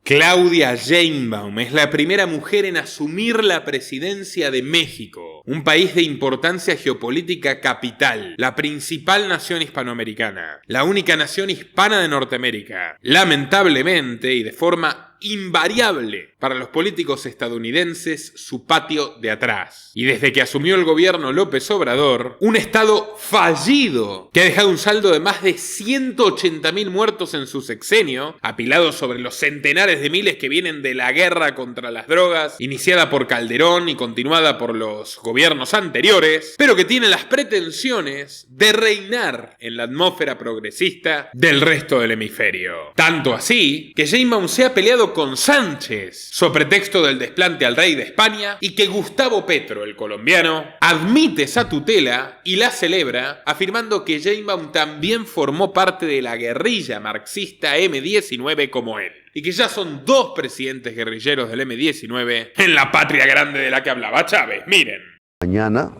Claudia Sheinbaum es la primera mujer en asumir la presidencia de México, un país de importancia geopolítica capital, la principal nación hispanoamericana, la única nación hispana de Norteamérica. Lamentablemente y de forma invariable para los políticos estadounidenses, su patio de atrás. Y desde que asumió el gobierno López Obrador, un estado fallido que ha dejado un saldo de más de 180.000 muertos en su sexenio, apilados sobre los centenares de miles que vienen de la guerra contra las drogas, iniciada por Calderón y continuada por los gobiernos anteriores, pero que tiene las pretensiones de reinar en la atmósfera progresista del resto del hemisferio. Tanto así que Sheinbaum se ha peleado con Sánchez, sobre pretexto del desplante al rey de España, y que Gustavo Petro, el colombiano, admite esa tutela y la celebra, afirmando que Sheinbaum también formó parte de la guerrilla marxista M-19 como él, y que ya son dos presidentes guerrilleros del M-19 en la patria grande de la que hablaba Chávez. Miren. Mañana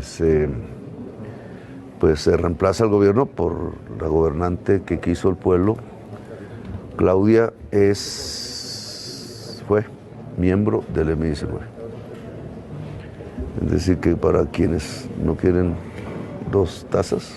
se reemplaza el gobierno por la gobernante que quiso el pueblo. Claudia fue miembro del M-19. Es decir, que para quienes no quieren dos tazas,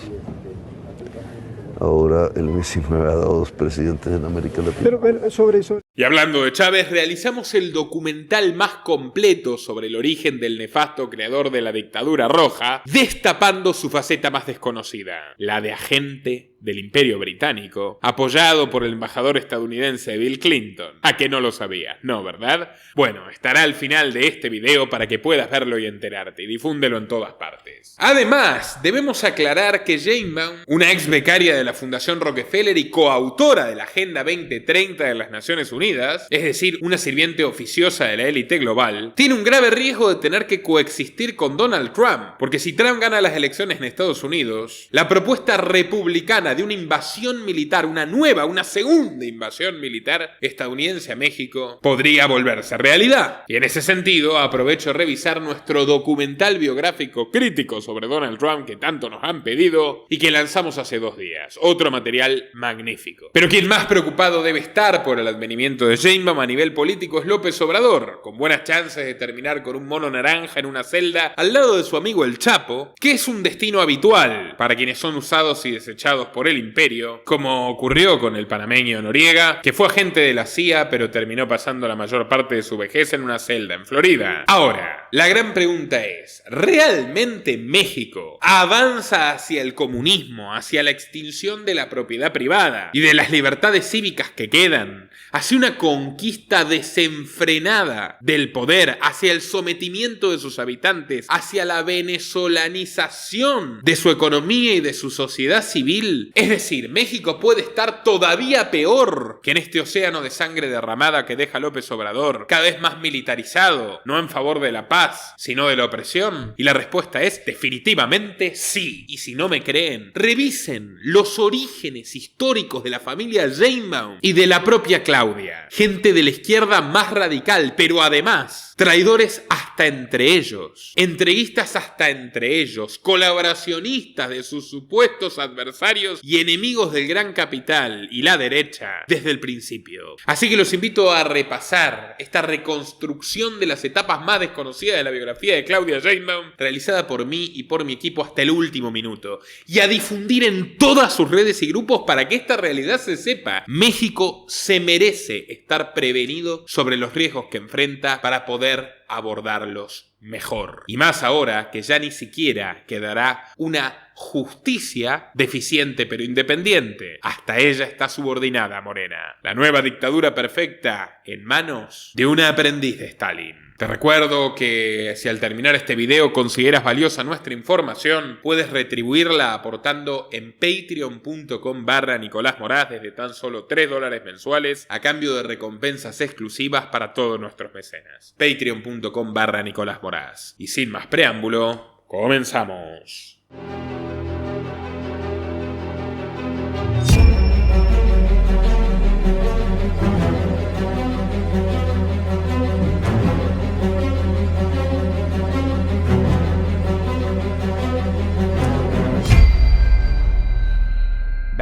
ahora el M-19 ha dado dos presidentes en América Latina. Pero sobre eso. Y hablando de Chávez, realizamos el documental más completo sobre el origen del nefasto creador de la dictadura roja, destapando su faceta más desconocida, la de agente del Imperio Británico, apoyado por el embajador estadounidense Bill Clinton. ¿A que no lo sabía? No, ¿verdad? Bueno, estará al final de este video para que puedas verlo y enterarte, y difúndelo en todas partes. Además, debemos aclarar que Sheinbaum, una ex becaria de la Fundación Rockefeller y coautora de la Agenda 2030 de las Naciones Unidas, es decir, una sirviente oficiosa de la élite global, tiene un grave riesgo de tener que coexistir con Donald Trump, porque si Trump gana las elecciones en Estados Unidos, la propuesta republicana de una invasión militar, una segunda invasión militar estadounidense a México, podría volverse realidad. Y en ese sentido, aprovecho revisar nuestro documental biográfico crítico sobre Donald Trump que tanto nos han pedido y que lanzamos hace 2 días. Otro material magnífico. Pero quien más preocupado debe estar por el advenimiento de Sheinbaum a nivel político es López Obrador, con buenas chances de terminar con un mono naranja en una celda al lado de su amigo el Chapo, que es un destino habitual para quienes son usados y desechados por el imperio, como ocurrió con el panameño Noriega, que fue agente de la CIA pero terminó pasando la mayor parte de su vejez en una celda en Florida. Ahora, la gran pregunta es, ¿realmente México avanza hacia el comunismo, hacia la extinción de la propiedad privada y de las libertades cívicas que quedan, hacia una conquista desenfrenada del poder, hacia el sometimiento de sus habitantes, hacia la venezolanización de su economía y de su sociedad civil? Es decir, México puede estar todavía peor que en este océano de sangre derramada que deja López Obrador, cada vez más militarizado, no en favor de la paz, sino de la opresión. Y la respuesta es definitivamente sí. Y si no me creen, revisen los orígenes históricos de la familia Sheinbaum y de la propia Claudia, gente de la izquierda más radical, pero además traidores hasta entre ellos, entreguistas hasta entre ellos, colaboracionistas de sus supuestos adversarios y enemigos del gran capital y la derecha desde el principio. Así que los invito a repasar esta reconstrucción de las etapas más desconocidas de la biografía de Claudia Sheinbaum, realizada por mí y por mi equipo hasta el último minuto, y a difundir en todas sus redes y grupos para que esta realidad se sepa. México se merece estar prevenido sobre los riesgos que enfrenta para poder abordarlos mejor. Y más ahora que ya ni siquiera quedará una justicia deficiente pero independiente. Hasta ella está subordinada a Morena. La nueva dictadura perfecta en manos de una aprendiz de Stalin. Te recuerdo que si al terminar este video consideras valiosa nuestra información, puedes retribuirla aportando en patreon.com/Nicolás Moraz desde tan solo $3 mensuales a cambio de recompensas exclusivas para todos nuestros mecenas. Patreon.com/Nicolás Moraz. Y sin más preámbulo, comenzamos.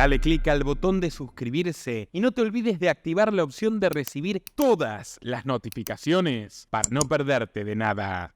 Dale clic al botón de suscribirse y no te olvides de activar la opción de recibir todas las notificaciones para no perderte de nada.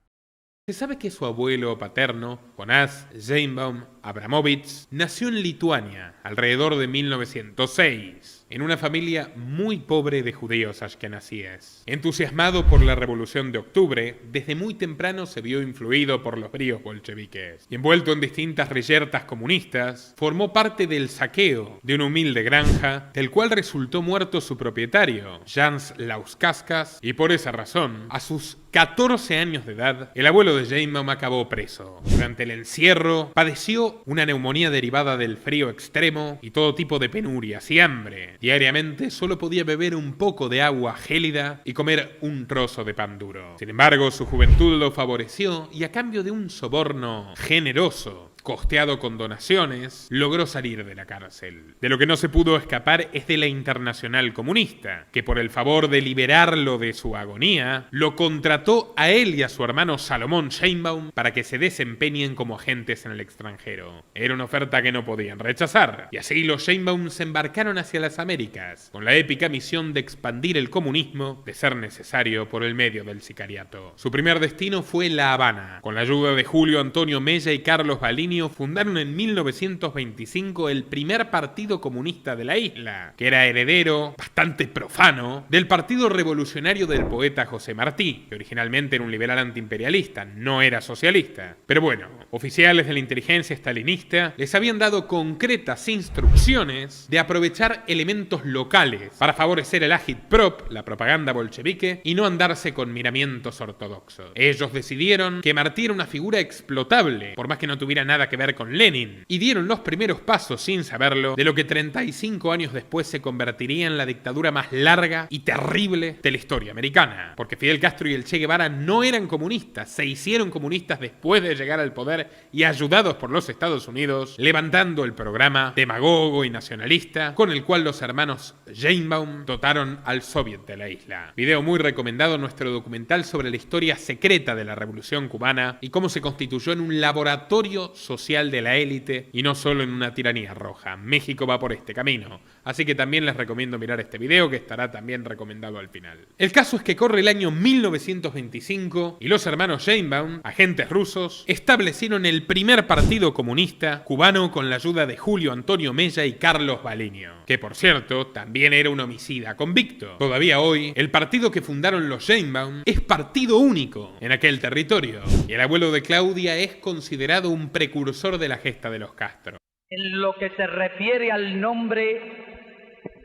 Se sabe que su abuelo paterno, Jonas Sheinbaum Abramovich, nació en Lituania alrededor de 1906, en una familia muy pobre de judíos ashkenazíes. Entusiasmado por la Revolución de Octubre, desde muy temprano se vio influido por los bríos bolcheviques y envuelto en distintas reyertas comunistas, formó parte del saqueo de una humilde granja, del cual resultó muerto su propietario, Jans Lauskas, y por esa razón, a sus 14 años de edad, el abuelo de Sheinbaum acabó preso. Durante el encierro, padeció una neumonía derivada del frío extremo y todo tipo de penurias y hambre. Diariamente solo podía beber un poco de agua gélida y comer un trozo de pan duro. Sin embargo, su juventud lo favoreció y a cambio de un soborno generoso, costeado con donaciones, logró salir de la cárcel. De lo que no se pudo escapar es de la Internacional Comunista, que por el favor de liberarlo de su agonía, lo contrató a él y a su hermano Salomón Sheinbaum para que se desempeñen como agentes en el extranjero. Era una oferta que no podían rechazar, y así los Sheinbaum se embarcaron hacia las Américas, con la épica misión de expandir el comunismo, de ser necesario, por el medio del sicariato. Su primer destino fue La Habana. Con la ayuda de Julio Antonio Mella y Carlos Balini, fundaron en 1925 el primer partido comunista de la isla, que era heredero, bastante profano, del Partido Revolucionario del poeta José Martí, que originalmente era un liberal antiimperialista, no era socialista. Pero bueno, oficiales de la inteligencia stalinista les habían dado concretas instrucciones de aprovechar elementos locales para favorecer el agitprop, la propaganda bolchevique, y no andarse con miramientos ortodoxos. Ellos decidieron que Martí era una figura explotable, por más que no tuviera nada que ver con Lenin, y dieron los primeros pasos, sin saberlo, de lo que 35 años después se convertiría en la dictadura más larga y terrible de la historia americana. Porque Fidel Castro y el Che Guevara no eran comunistas, se hicieron comunistas después de llegar al poder y ayudados por los Estados Unidos, levantando el programa demagogo y nacionalista con el cual los hermanos Sheinbaum dotaron al Soviet de la isla. Video muy recomendado, nuestro documental sobre la historia secreta de la Revolución Cubana y cómo se constituyó en un laboratorio social de la élite y no solo en una tiranía roja. México va por este camino, así que también les recomiendo mirar este video, que estará también recomendado al final. El caso es que corre el año 1925 y los hermanos Sheinbaum, agentes rusos, establecieron el primer partido comunista cubano con la ayuda de Julio Antonio Mella y Carlos Balini, que por cierto también era un homicida convicto. Todavía hoy, el partido que fundaron los Sheinbaum es partido único en aquel territorio, y el abuelo de Claudia es considerado un precursor de la gesta de los Castro. En lo que se refiere al nombre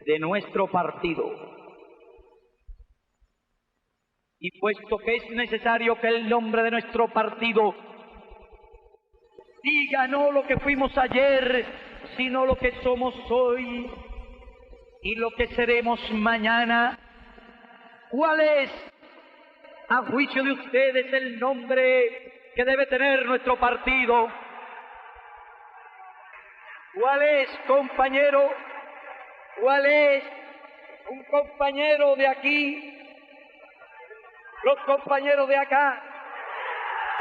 de nuestro partido, y puesto que es necesario que el nombre de nuestro partido diga no lo que fuimos ayer, sino lo que somos hoy y lo que seremos mañana, ¿cuál es, a juicio de ustedes, el nombre que debe tener nuestro partido? ¿Cuál es, compañero? ¿Cuál es un compañero de aquí? Los compañeros de acá,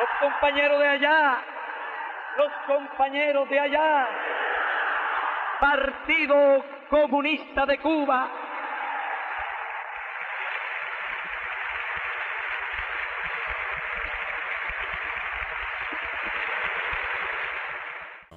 los compañeros de allá, los compañeros de allá. Partido Comunista de Cuba.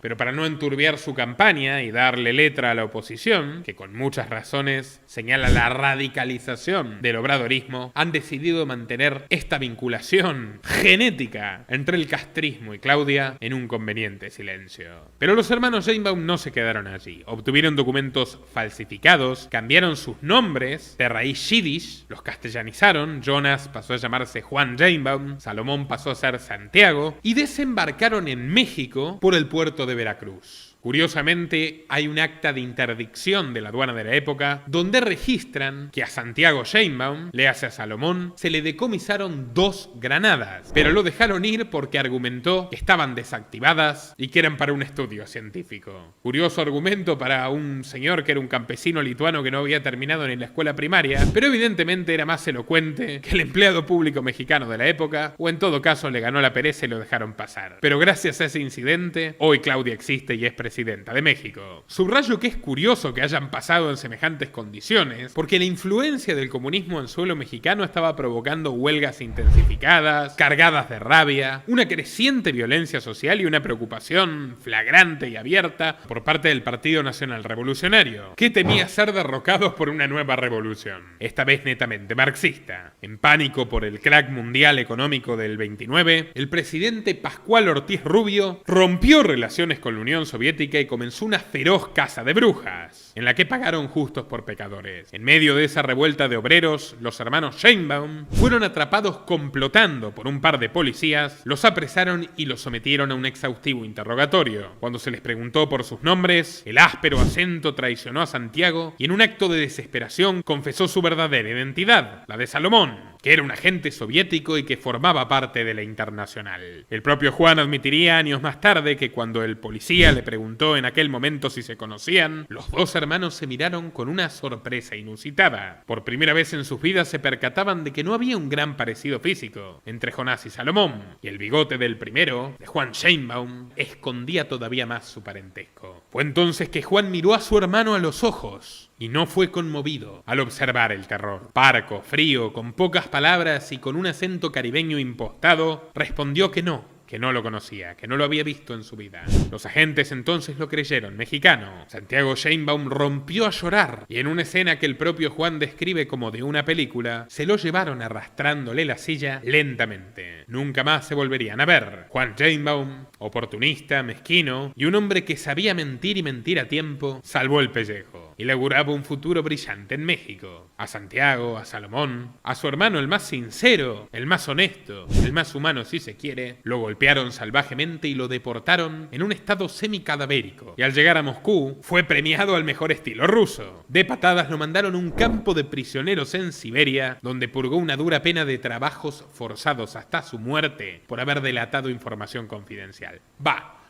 Pero para no enturbiar su campaña y darle letra a la oposición, que con muchas razones señala la radicalización del obradorismo, han decidido mantener esta vinculación genética entre el castrismo y Claudia en un conveniente silencio. Pero los hermanos Sheinbaum no se quedaron allí. Obtuvieron documentos falsificados, cambiaron sus nombres de raíz yiddish, los castellanizaron, Jonas pasó a llamarse Juan Sheinbaum, Salomón pasó a ser Santiago, y desembarcaron en México por el puerto de Veracruz. Curiosamente, hay un acta de interdicción de la aduana de la época donde registran que a Santiago Sheinbaum, le hace a Salomón, se le decomisaron 2 granadas, pero lo dejaron ir porque argumentó que estaban desactivadas y que eran para un estudio científico. Curioso argumento para un señor que era un campesino lituano que no había terminado ni la escuela primaria, pero evidentemente era más elocuente que el empleado público mexicano de la época, o en todo caso le ganó la pereza y lo dejaron pasar. Pero gracias a ese incidente, hoy Claudia existe y es presidente presidenta de México. Subrayo que es curioso que hayan pasado en semejantes condiciones, porque la influencia del comunismo en suelo mexicano estaba provocando huelgas intensificadas, cargadas de rabia, una creciente violencia social y una preocupación flagrante y abierta por parte del Partido Nacional Revolucionario, que temía ser derrocados por una nueva revolución, esta vez netamente marxista. En pánico por el crack mundial económico del 29, el presidente Pascual Ortiz Rubio rompió relaciones con la Unión Soviética y comenzó una feroz caza de brujas, en la que pagaron justos por pecadores. En medio de esa revuelta de obreros, los hermanos Sheinbaum fueron atrapados complotando por un par de policías, los apresaron y los sometieron a un exhaustivo interrogatorio. Cuando se les preguntó por sus nombres, el áspero acento traicionó a Santiago y en un acto de desesperación confesó su verdadera identidad, la de Salomón, que era un agente soviético y que formaba parte de la Internacional. El propio Juan admitiría años más tarde que cuando el policía le preguntó en aquel momento si se conocían, los dos hermanos se miraron con una sorpresa inusitada. Por primera vez en sus vidas se percataban de que no había un gran parecido físico entre Jonás y Salomón, y el bigote del primero, de Juan Sheinbaum, escondía todavía más su parentesco. Fue entonces que Juan miró a su hermano a los ojos y no fue conmovido al observar el terror. Parco, frío, con pocas palabras y con un acento caribeño impostado, respondió que no lo conocía, que no lo había visto en su vida. Los agentes entonces lo creyeron mexicano. Santiago Sheinbaum rompió a llorar y en una escena que el propio Juan describe como de una película, se lo llevaron arrastrándole la silla lentamente. Nunca más se volverían a ver. Juan Sheinbaum, oportunista, mezquino y un hombre que sabía mentir y mentir a tiempo, salvó el pellejo y le auguraba un futuro brillante en México. A Santiago, a Salomón, a su hermano el más sincero, el más honesto, el más humano si se quiere, lo golpearon salvajemente y lo deportaron en un estado semicadavérico. Y al llegar a Moscú, fue premiado al mejor estilo ruso. De patadas lo mandaron a un campo de prisioneros en Siberia, donde purgó una dura pena de trabajos forzados hasta su muerte por haber delatado información confidencial.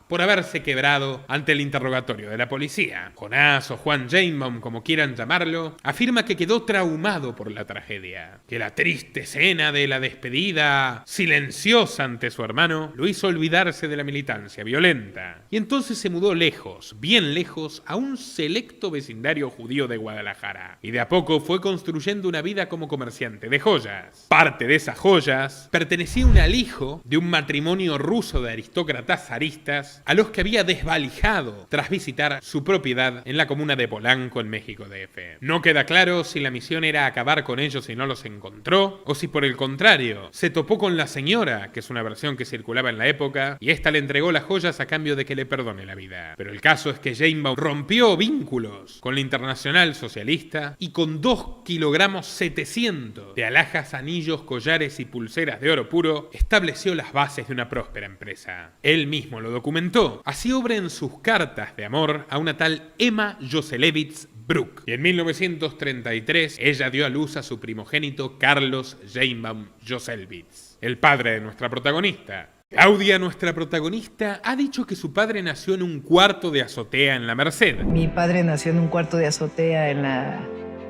Por haberse quebrado ante el interrogatorio de la policía. Jonás o Juan Sheinbaum, como quieran llamarlo, afirma que quedó traumado por la tragedia, que la triste escena de la despedida silenciosa ante su hermano lo hizo olvidarse de la militancia violenta. Y entonces se mudó lejos, bien lejos, a un selecto vecindario judío de Guadalajara. Y de a poco fue construyendo una vida como comerciante de joyas. Parte de esas joyas pertenecían al hijo de un matrimonio ruso de aristócratas zaristas a los que había desvalijado tras visitar su propiedad en la comuna de Polanco, en México DF. No queda claro si la misión era acabar con ellos y no los encontró, o si por el contrario, se topó con la señora, que es una versión que circulaba en la época, y ésta le entregó las joyas a cambio de que le perdone la vida. Pero el caso es que Sheinbaum rompió vínculos con la Internacional Socialista y con 2,7 kilogramos de alhajas, anillos, collares y pulseras de oro puro, estableció las bases de una próspera empresa. Él mismo lo documentó. Así obra en sus cartas de amor a una tal Emma Joselevich Bruck. Y en 1933 ella dio a luz a su primogénito Carlos Sheinbaum Joselevich, el padre de nuestra protagonista. Claudia, nuestra protagonista, ha dicho que su padre nació en un cuarto de azotea en la Merced. Mi padre nació en un cuarto de azotea en la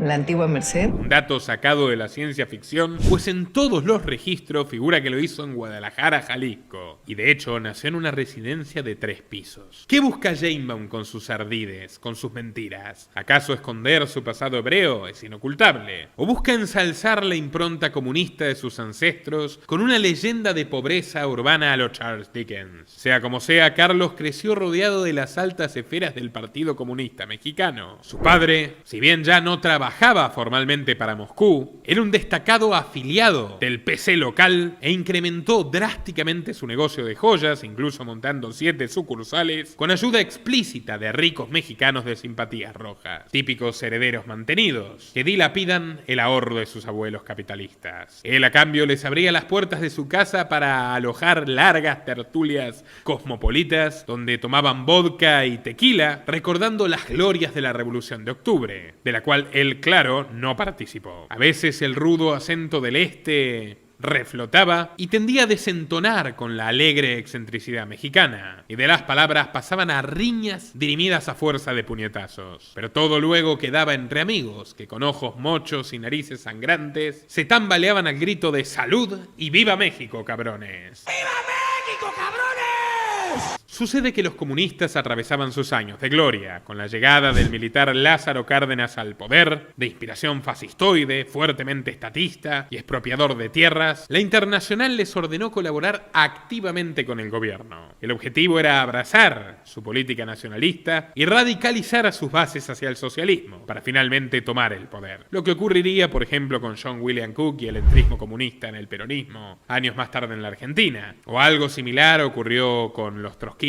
antigua Merced. Un dato sacado de la ciencia ficción, pues en todos los registros figura que lo hizo en Guadalajara, Jalisco. Y de hecho nació en una residencia de 3 pisos. ¿Qué busca Sheinbaum con sus ardides, con sus mentiras? ¿Acaso esconder su pasado hebreo? Es inocultable. ¿O busca ensalzar la impronta comunista de sus ancestros con una leyenda de pobreza urbana a lo Charles Dickens? Sea como sea, Carlos creció rodeado de las altas esferas del Partido Comunista Mexicano. Su padre, si bien ya no trabajaba formalmente para Moscú, era un destacado afiliado del PC local e incrementó drásticamente su negocio de joyas, incluso montando 7 sucursales, con ayuda explícita de ricos mexicanos de simpatías rojas, típicos herederos mantenidos, que dilapidan el ahorro de sus abuelos capitalistas. Él a cambio les abría las puertas de su casa para alojar largas tertulias cosmopolitas, donde tomaban vodka y tequila, recordando las glorias de la Revolución de Octubre, de la cual él, claro, no participó. A veces el rudo acento del este reflotaba y tendía a desentonar con la alegre excentricidad mexicana, y de las palabras pasaban a riñas dirimidas a fuerza de puñetazos. Pero todo luego quedaba entre amigos que con ojos mochos y narices sangrantes se tambaleaban al grito de ¡Salud y viva México, cabrones! ¡Viva México, cabrones! Sucede que los comunistas atravesaban sus años de gloria, con la llegada del militar Lázaro Cárdenas al poder, de inspiración fascistoide, fuertemente estatista y expropiador de tierras. La Internacional les ordenó colaborar activamente con el gobierno. El objetivo era abrazar su política nacionalista y radicalizar a sus bases hacia el socialismo, para finalmente tomar el poder. Lo que ocurriría, por ejemplo, con John William Cook y el entrismo comunista en el peronismo, años más tarde en la Argentina. O algo similar ocurrió con los trotskistas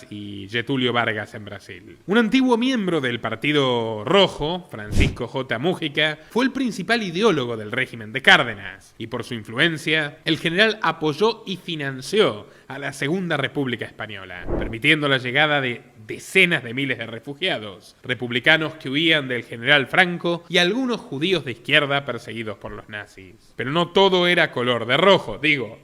y Getúlio Vargas en Brasil. Un antiguo miembro del Partido Rojo, Francisco J. Mújica, fue el principal ideólogo del régimen de Cárdenas, y por su influencia, el general apoyó y financió a la Segunda República Española, permitiendo la llegada de decenas de miles de refugiados, republicanos que huían del general Franco y algunos judíos de izquierda perseguidos por los nazis. Pero no todo era color de rojo,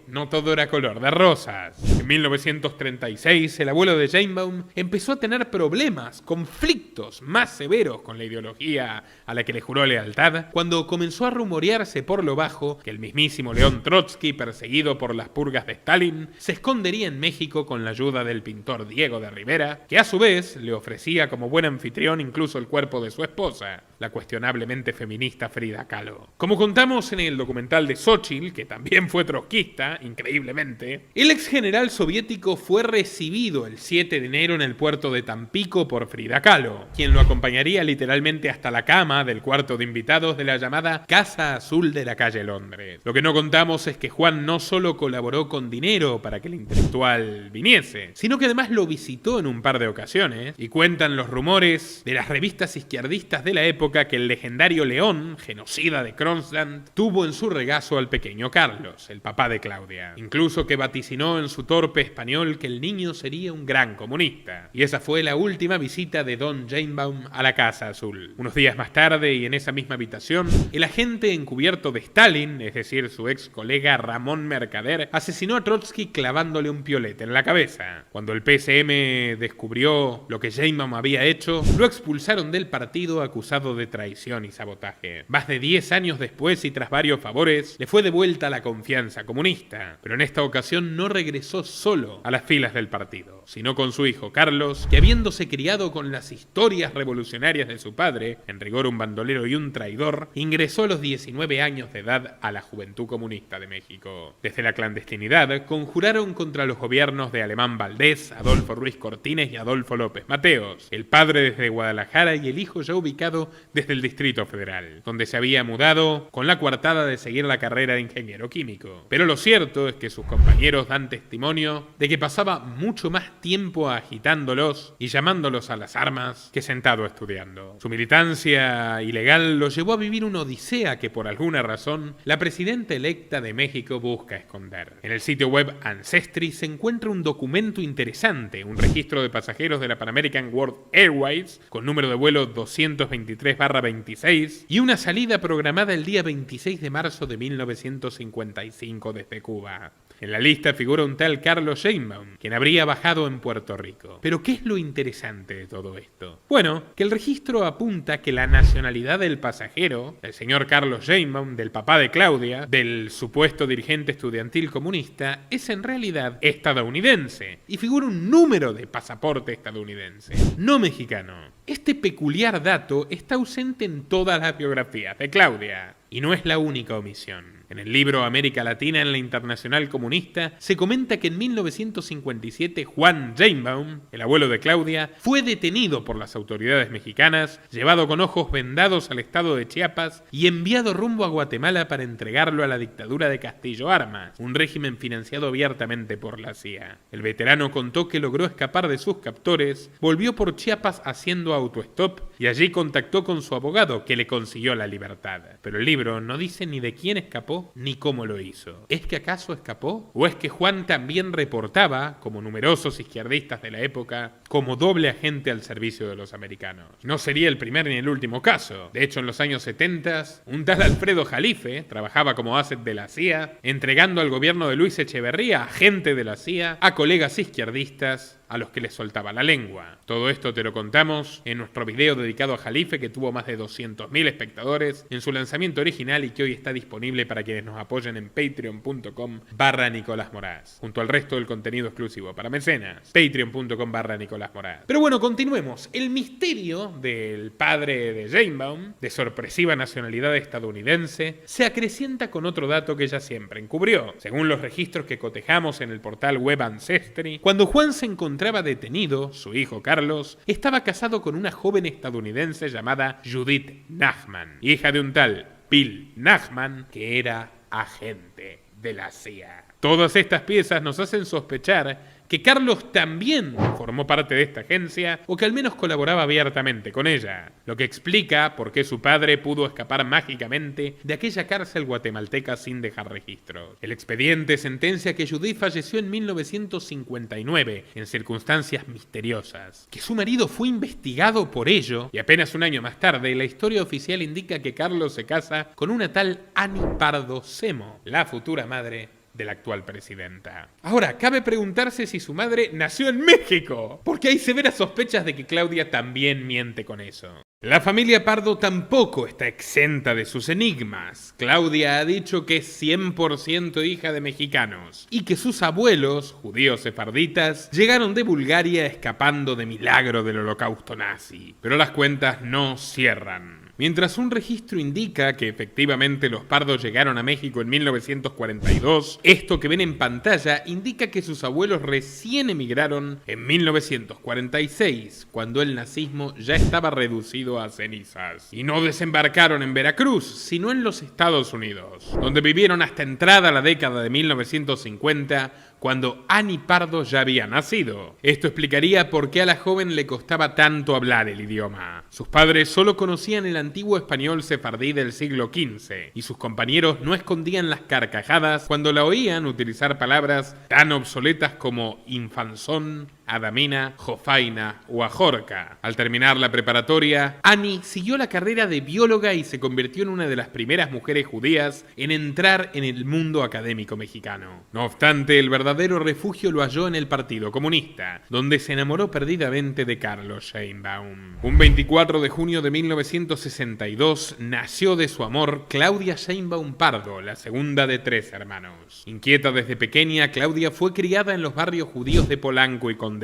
no todo era color de rosas. En 1936, el abuelo de Sheinbaum empezó a tener problemas, conflictos más severos con la ideología a la que le juró lealtad, cuando comenzó a rumorearse por lo bajo que el mismísimo León Trotsky, perseguido por las purgas de Stalin, se escondería en México con la ayuda del pintor Diego de Rivera, que a su vez le ofrecía como buen anfitrión incluso el cuerpo de su esposa, la cuestionablemente feminista Frida Kahlo. Como contamos en el documental de Xochitl, que también fue trotskista, increíblemente, el ex general soviético fue recibido el 7 de enero en el puerto de Tampico por Frida Kahlo, quien lo acompañaría literalmente hasta la cama del cuarto de invitados de la llamada Casa Azul de la calle Londres. Lo que no contamos es que Juan no solo colaboró con dinero para que el intelectual viniese, sino que además lo visitó en un par de ocasiones, y cuentan los rumores de las revistas izquierdistas de la época que el legendario León, genocida de Kronstadt, tuvo en su regazo al pequeño Carlos, el papá de Claudia. Incluso que vaticinó en su torpe español que el niño sería un gran comunista. Y esa fue la última visita de Don Sheinbaum a la Casa Azul. Unos días más tarde, y en esa misma habitación, el agente encubierto de Stalin, es decir, su ex colega Ramón Mercader, asesinó a Trotsky clavándole un piolete en la cabeza. Cuando el PSM descubrió lo que Sheinbaum había hecho, lo expulsaron del partido acusado de traición y sabotaje. Más de 10 años después y tras varios favores, le fue devuelta la confianza comunista, pero en esta ocasión no regresó solo a las filas del partido, sino con su hijo Carlos, que habiéndose criado con las historias revolucionarias de su padre, en rigor un bandolero y un traidor, ingresó a los 19 años de edad a la Juventud Comunista de México. Desde la clandestinidad, conjuraron contra los gobiernos de Alemán Valdés, Adolfo Ruiz Cortines y Adolfo López Mateos, el padre desde Guadalajara y el hijo ya ubicado desde el Distrito Federal, donde se había mudado con la coartada de seguir la carrera de ingeniero químico. Pero lo cierto es que sus compañeros dan testimonio de que pasaba mucho más tiempo agitándolos y llamándolos a las armas que sentado estudiando. Su militancia ilegal lo llevó a vivir una odisea que por alguna razón la presidenta electa de México busca esconder. En el sitio web Ancestry se encuentra un documento interesante, un registro de pasajeros de la Pan American World Airways con número de vuelo 223-26 y una salida programada el día 26 de marzo de 1955 desde Cuba. En la lista figura un tal Carlos Sheinbaum, quien habría bajado en Puerto Rico. Pero ¿qué es lo interesante de todo esto? Bueno, que el registro apunta que la nacionalidad del pasajero, el señor Carlos Sheinbaum, del papá de Claudia, del supuesto dirigente estudiantil comunista, es en realidad estadounidense, y figura un número de pasaporte estadounidense, no mexicano. Este peculiar dato está ausente en todas las biografías de Claudia, y no es la única omisión. En el libro América Latina en la Internacional Comunista se comenta que en 1957 Juan Sheinbaum, el abuelo de Claudia, fue detenido por las autoridades mexicanas, llevado con ojos vendados al estado de Chiapas y enviado rumbo a Guatemala para entregarlo a la dictadura de Castillo Armas, un régimen financiado abiertamente por la CIA. El veterano contó que logró escapar de sus captores, volvió por Chiapas haciendo autostop y allí contactó con su abogado, que le consiguió la libertad. Pero el libro no dice ni de quién escapó ni cómo lo hizo. ¿Es que acaso escapó? ¿O es que Juan también reportaba, como numerosos izquierdistas de la época, como doble agente al servicio de los americanos? No sería el primer ni el último caso. De hecho, en los años 70, un tal Alfredo Jalife trabajaba como asset de la CIA, entregando al gobierno de Luis Echeverría, agente de la CIA, a colegas izquierdistas a los que les soltaba la lengua. Todo esto te lo contamos en nuestro video dedicado a Jalife, que tuvo más de 200.000 espectadores en su lanzamiento original y que hoy está disponible para quienes nos apoyen en patreon.com/Nicolás Moraz, junto al resto del contenido exclusivo para mecenas, patreon.com/Nicolás Moraz. Pero bueno, continuemos. El misterio del padre de Sheinbaum, de sorpresiva nacionalidad estadounidense, se acrecienta con otro dato que ella siempre encubrió. Según los registros que cotejamos en el portal web Ancestry, cuando Juan se encontraba detenido, su hijo Carlos estaba casado con una joven estadounidense llamada Judith Nachman, hija de un tal Bill Nachman, que era agente de la CIA. Todas estas piezas nos hacen sospechar que Carlos también formó parte de esta agencia, o que al menos colaboraba abiertamente con ella, lo que explica por qué su padre pudo escapar mágicamente de aquella cárcel guatemalteca sin dejar registros. El expediente sentencia que Judith falleció en 1959 en circunstancias misteriosas, que su marido fue investigado por ello, y apenas un año más tarde la historia oficial indica que Carlos se casa con una tal Ani Pardo Semo, la futura madre de la actual presidenta. Ahora, cabe preguntarse si su madre nació en México, porque hay severas sospechas de que Claudia también miente con eso. La familia Pardo tampoco está exenta de sus enigmas. Claudia ha dicho que es 100% hija de mexicanos y que sus abuelos, judíos sefarditas, llegaron de Bulgaria escapando de milagro del holocausto nazi. Pero las cuentas no cierran. Mientras un registro indica que efectivamente los Pardos llegaron a México en 1942, esto que ven en pantalla indica que sus abuelos recién emigraron en 1946, cuando el nazismo ya estaba reducido a cenizas. Y no desembarcaron en Veracruz, sino en los Estados Unidos, donde vivieron hasta entrada la década de 1950, cuando Ani Pardo ya había nacido. Esto explicaría por qué a la joven le costaba tanto hablar el idioma. Sus padres solo conocían el antiguo español sefardí del siglo XV, y sus compañeros no escondían las carcajadas cuando la oían utilizar palabras tan obsoletas como infanzón, adamina, jofaina o ajorca. Al terminar la preparatoria, Ani siguió la carrera de bióloga y se convirtió en una de las primeras mujeres judías en entrar en el mundo académico mexicano. No obstante, el verdadero refugio lo halló en el Partido Comunista, donde se enamoró perdidamente de Carlos Sheinbaum. Un 24 de junio de 1962 nació de su amor Claudia Sheinbaum Pardo, la segunda de 3 hermanos. Inquieta desde pequeña, Claudia fue criada en los barrios judíos de Polanco y Condesa.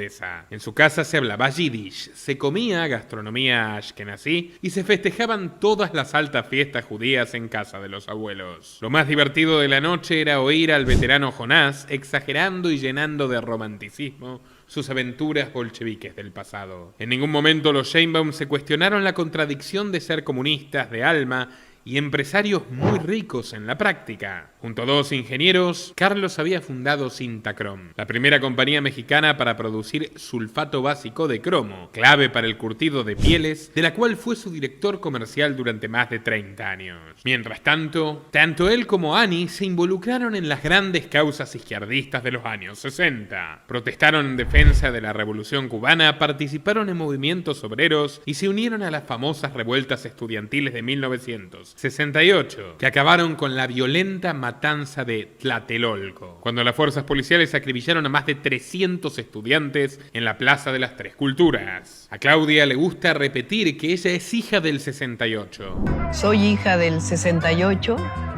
En su casa se hablaba yiddish, se comía gastronomía ashkenazí y se festejaban todas las altas fiestas judías en casa de los abuelos. Lo más divertido de la noche era oír al veterano Jonás exagerando y llenando de romanticismo sus aventuras bolcheviques del pasado. En ningún momento los Sheinbaum se cuestionaron la contradicción de ser comunistas de alma y empresarios muy ricos en la práctica. Junto a 2 ingenieros, Carlos había fundado Sintacrom, la primera compañía mexicana para producir sulfato básico de cromo, clave para el curtido de pieles, de la cual fue su director comercial durante más de 30 años. Mientras tanto, tanto él como Ani se involucraron en las grandes causas izquierdistas de los años 60. Protestaron en defensa de la Revolución Cubana, participaron en movimientos obreros y se unieron a las famosas revueltas estudiantiles de 1968, que acabaron con la violenta matanza de Tlatelolco, cuando las fuerzas policiales acribillaron a más de 300 estudiantes en la Plaza de las Tres Culturas. A Claudia le gusta repetir que ella es hija del 68. Soy hija del 68,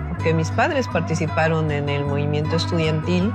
porque mis padres participaron en el movimiento estudiantil.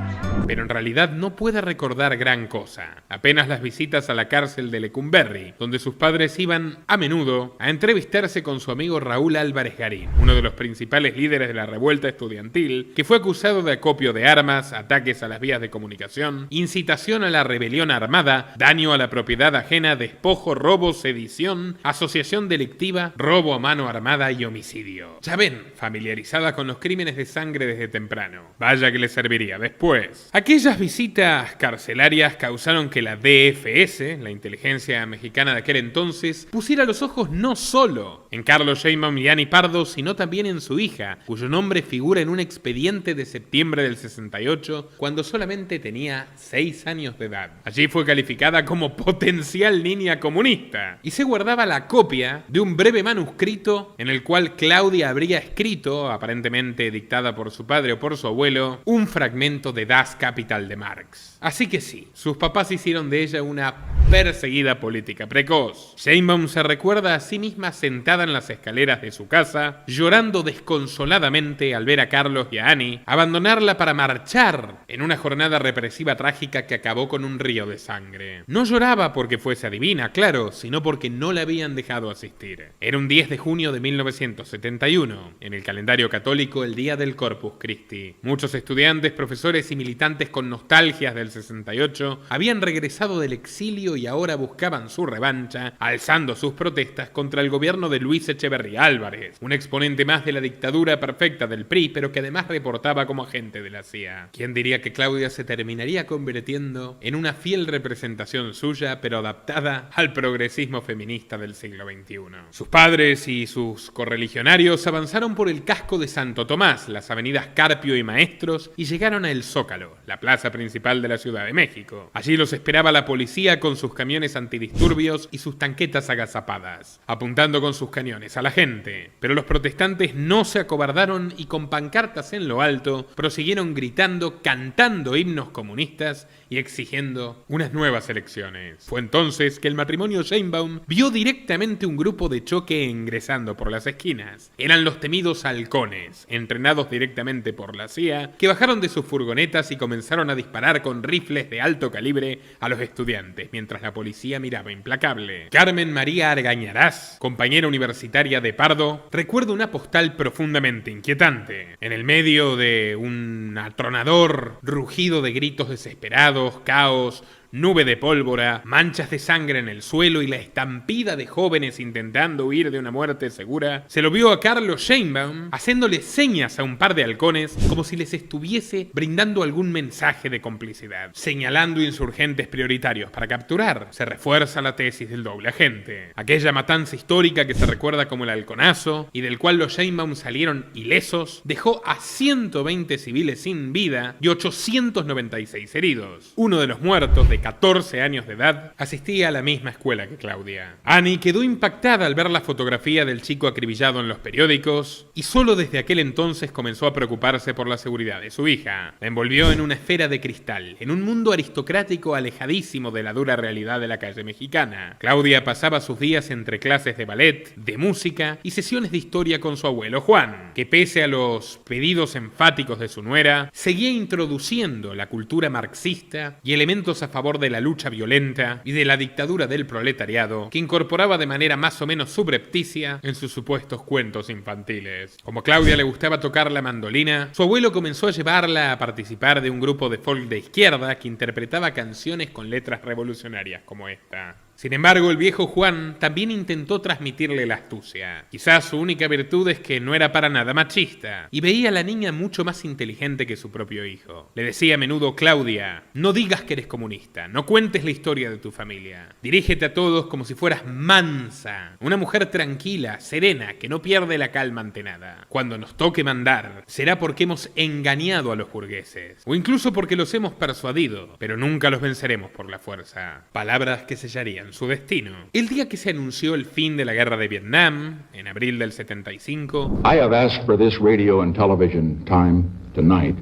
Pero en realidad no puede recordar gran cosa. Apenas las visitas a la cárcel de Lecumberri, donde sus padres iban a menudo a entrevistarse con su amigo Raúl Álvarez Garín, uno de los principales líderes de la revuelta estudiantil, que fue acusado de acopio de armas, ataques a las vías de comunicación, incitación a la rebelión armada, daño a la propiedad ajena, despojo, robo, sedición, asociación delictiva, robo a mano armada y homicidio. Ya ven, familiarizada con los crímenes de sangre desde temprano. Vaya que le serviría después. Aquellas visitas carcelarias causaron que la DFS, la inteligencia mexicana de aquel entonces, pusiera los ojos no solo en Carlos Sheinbaum y Ani Pardo, sino también en su hija, cuyo nombre figura en un expediente de septiembre del 68, cuando solamente tenía 6 años de edad. Allí fue calificada como potencial niña comunista y se guardaba la copia de un breve manuscrito en el cual Claudia habría escrito, aparentemente dictada por su padre o por su abuelo, un fragmento de Das Kapital de Marx. Así que sí, sus papás hicieron de ella una perseguida política precoz. Sheinbaum se recuerda a sí misma sentada en las escaleras de su casa, llorando desconsoladamente al ver a Carlos y a Ani abandonarla para marchar en una jornada represiva trágica que acabó con un río de sangre. No lloraba porque fuese adivina, claro, sino porque no la habían dejado asistir. Era un 10 de junio de 1971, en el calendario católico el día del Corpus Christi. Muchos estudiantes, profesores y militantes con nostalgias del 68 habían regresado del exilio y ahora buscaban su revancha, alzando sus protestas contra el gobierno de Luis Echeverría Álvarez, un exponente más de la dictadura perfecta del PRI, pero que además reportaba como agente de la CIA. ¿Quién diría que Claudia se terminaría convirtiendo en una fiel representación suya, pero adaptada al progresismo feminista del siglo XXI? Sus padres y sus correligionarios avanzaron por el casco de Santo Tomás, las avenidas Carpio y Maestros, y llegaron a El Zócalo, la plaza principal de la Ciudad de México. Allí los esperaba la policía con sus camiones antidisturbios y sus tanquetas agazapadas, apuntando con sus cañones a la gente. Pero los protestantes no se acobardaron y con pancartas en lo alto prosiguieron gritando, cantando himnos comunistas y exigiendo unas nuevas elecciones. Fue entonces que el matrimonio Sheinbaum vio directamente un grupo de choque ingresando por las esquinas. Eran los temidos halcones, entrenados directamente por la CIA, que bajaron de sus furgonetas y comenzaron a disparar con rifles de alto calibre a los estudiantes, mientras la policía miraba implacable. Carmen María Argañarás, compañera universitaria de Pardo, recuerda una postal profundamente inquietante. En el medio de un atronador rugido de gritos desesperados, caos, nube de pólvora, manchas de sangre en el suelo y la estampida de jóvenes intentando huir de una muerte segura, se lo vio a Carlos Sheinbaum haciéndole señas a un par de halcones como si les estuviese brindando algún mensaje de complicidad, señalando insurgentes prioritarios para capturar. Se refuerza la tesis del doble agente, aquella matanza histórica que se recuerda como el halconazo y del cual los Sheinbaum salieron ilesos, dejó a 120 civiles sin vida y 896 heridos. Uno de los muertos, de 14 años de edad, asistía a la misma escuela que Claudia. Ani quedó impactada al ver la fotografía del chico acribillado en los periódicos y solo desde aquel entonces comenzó a preocuparse por la seguridad de su hija. La envolvió en una esfera de cristal, en un mundo aristocrático alejadísimo de la dura realidad de la calle mexicana. Claudia pasaba sus días entre clases de ballet, de música y sesiones de historia con su abuelo Juan, que pese a los pedidos enfáticos de su nuera, seguía introduciendo la cultura marxista y elementos a favor de la lucha violenta y de la dictadura del proletariado, que incorporaba de manera más o menos subrepticia en sus supuestos cuentos infantiles. Como a Claudia le gustaba tocar la mandolina, su abuelo comenzó a llevarla a participar de un grupo de folk de izquierda que interpretaba canciones con letras revolucionarias como esta. Sin embargo, el viejo Juan también intentó transmitirle la astucia. Quizás su única virtud es que no era para nada machista, y veía a la niña mucho más inteligente que su propio hijo. Le decía a menudo: Claudia, no digas que eres comunista, no cuentes la historia de tu familia. Dirígete a todos como si fueras Mansa, una mujer tranquila, serena, que no pierde la calma ante nada. Cuando nos toque mandar, será porque hemos engañado a los burgueses, o incluso porque los hemos persuadido, pero nunca los venceremos por la fuerza. Palabras que sellarían su destino. El día que se anunció el fin de la guerra de Vietnam, en abril del 75, I have asked for this radio and television time tonight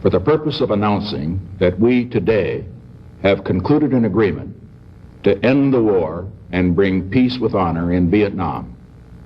for the purpose of announcing that we today have concluded an agreement to end the war and bring peace with honor in Vietnam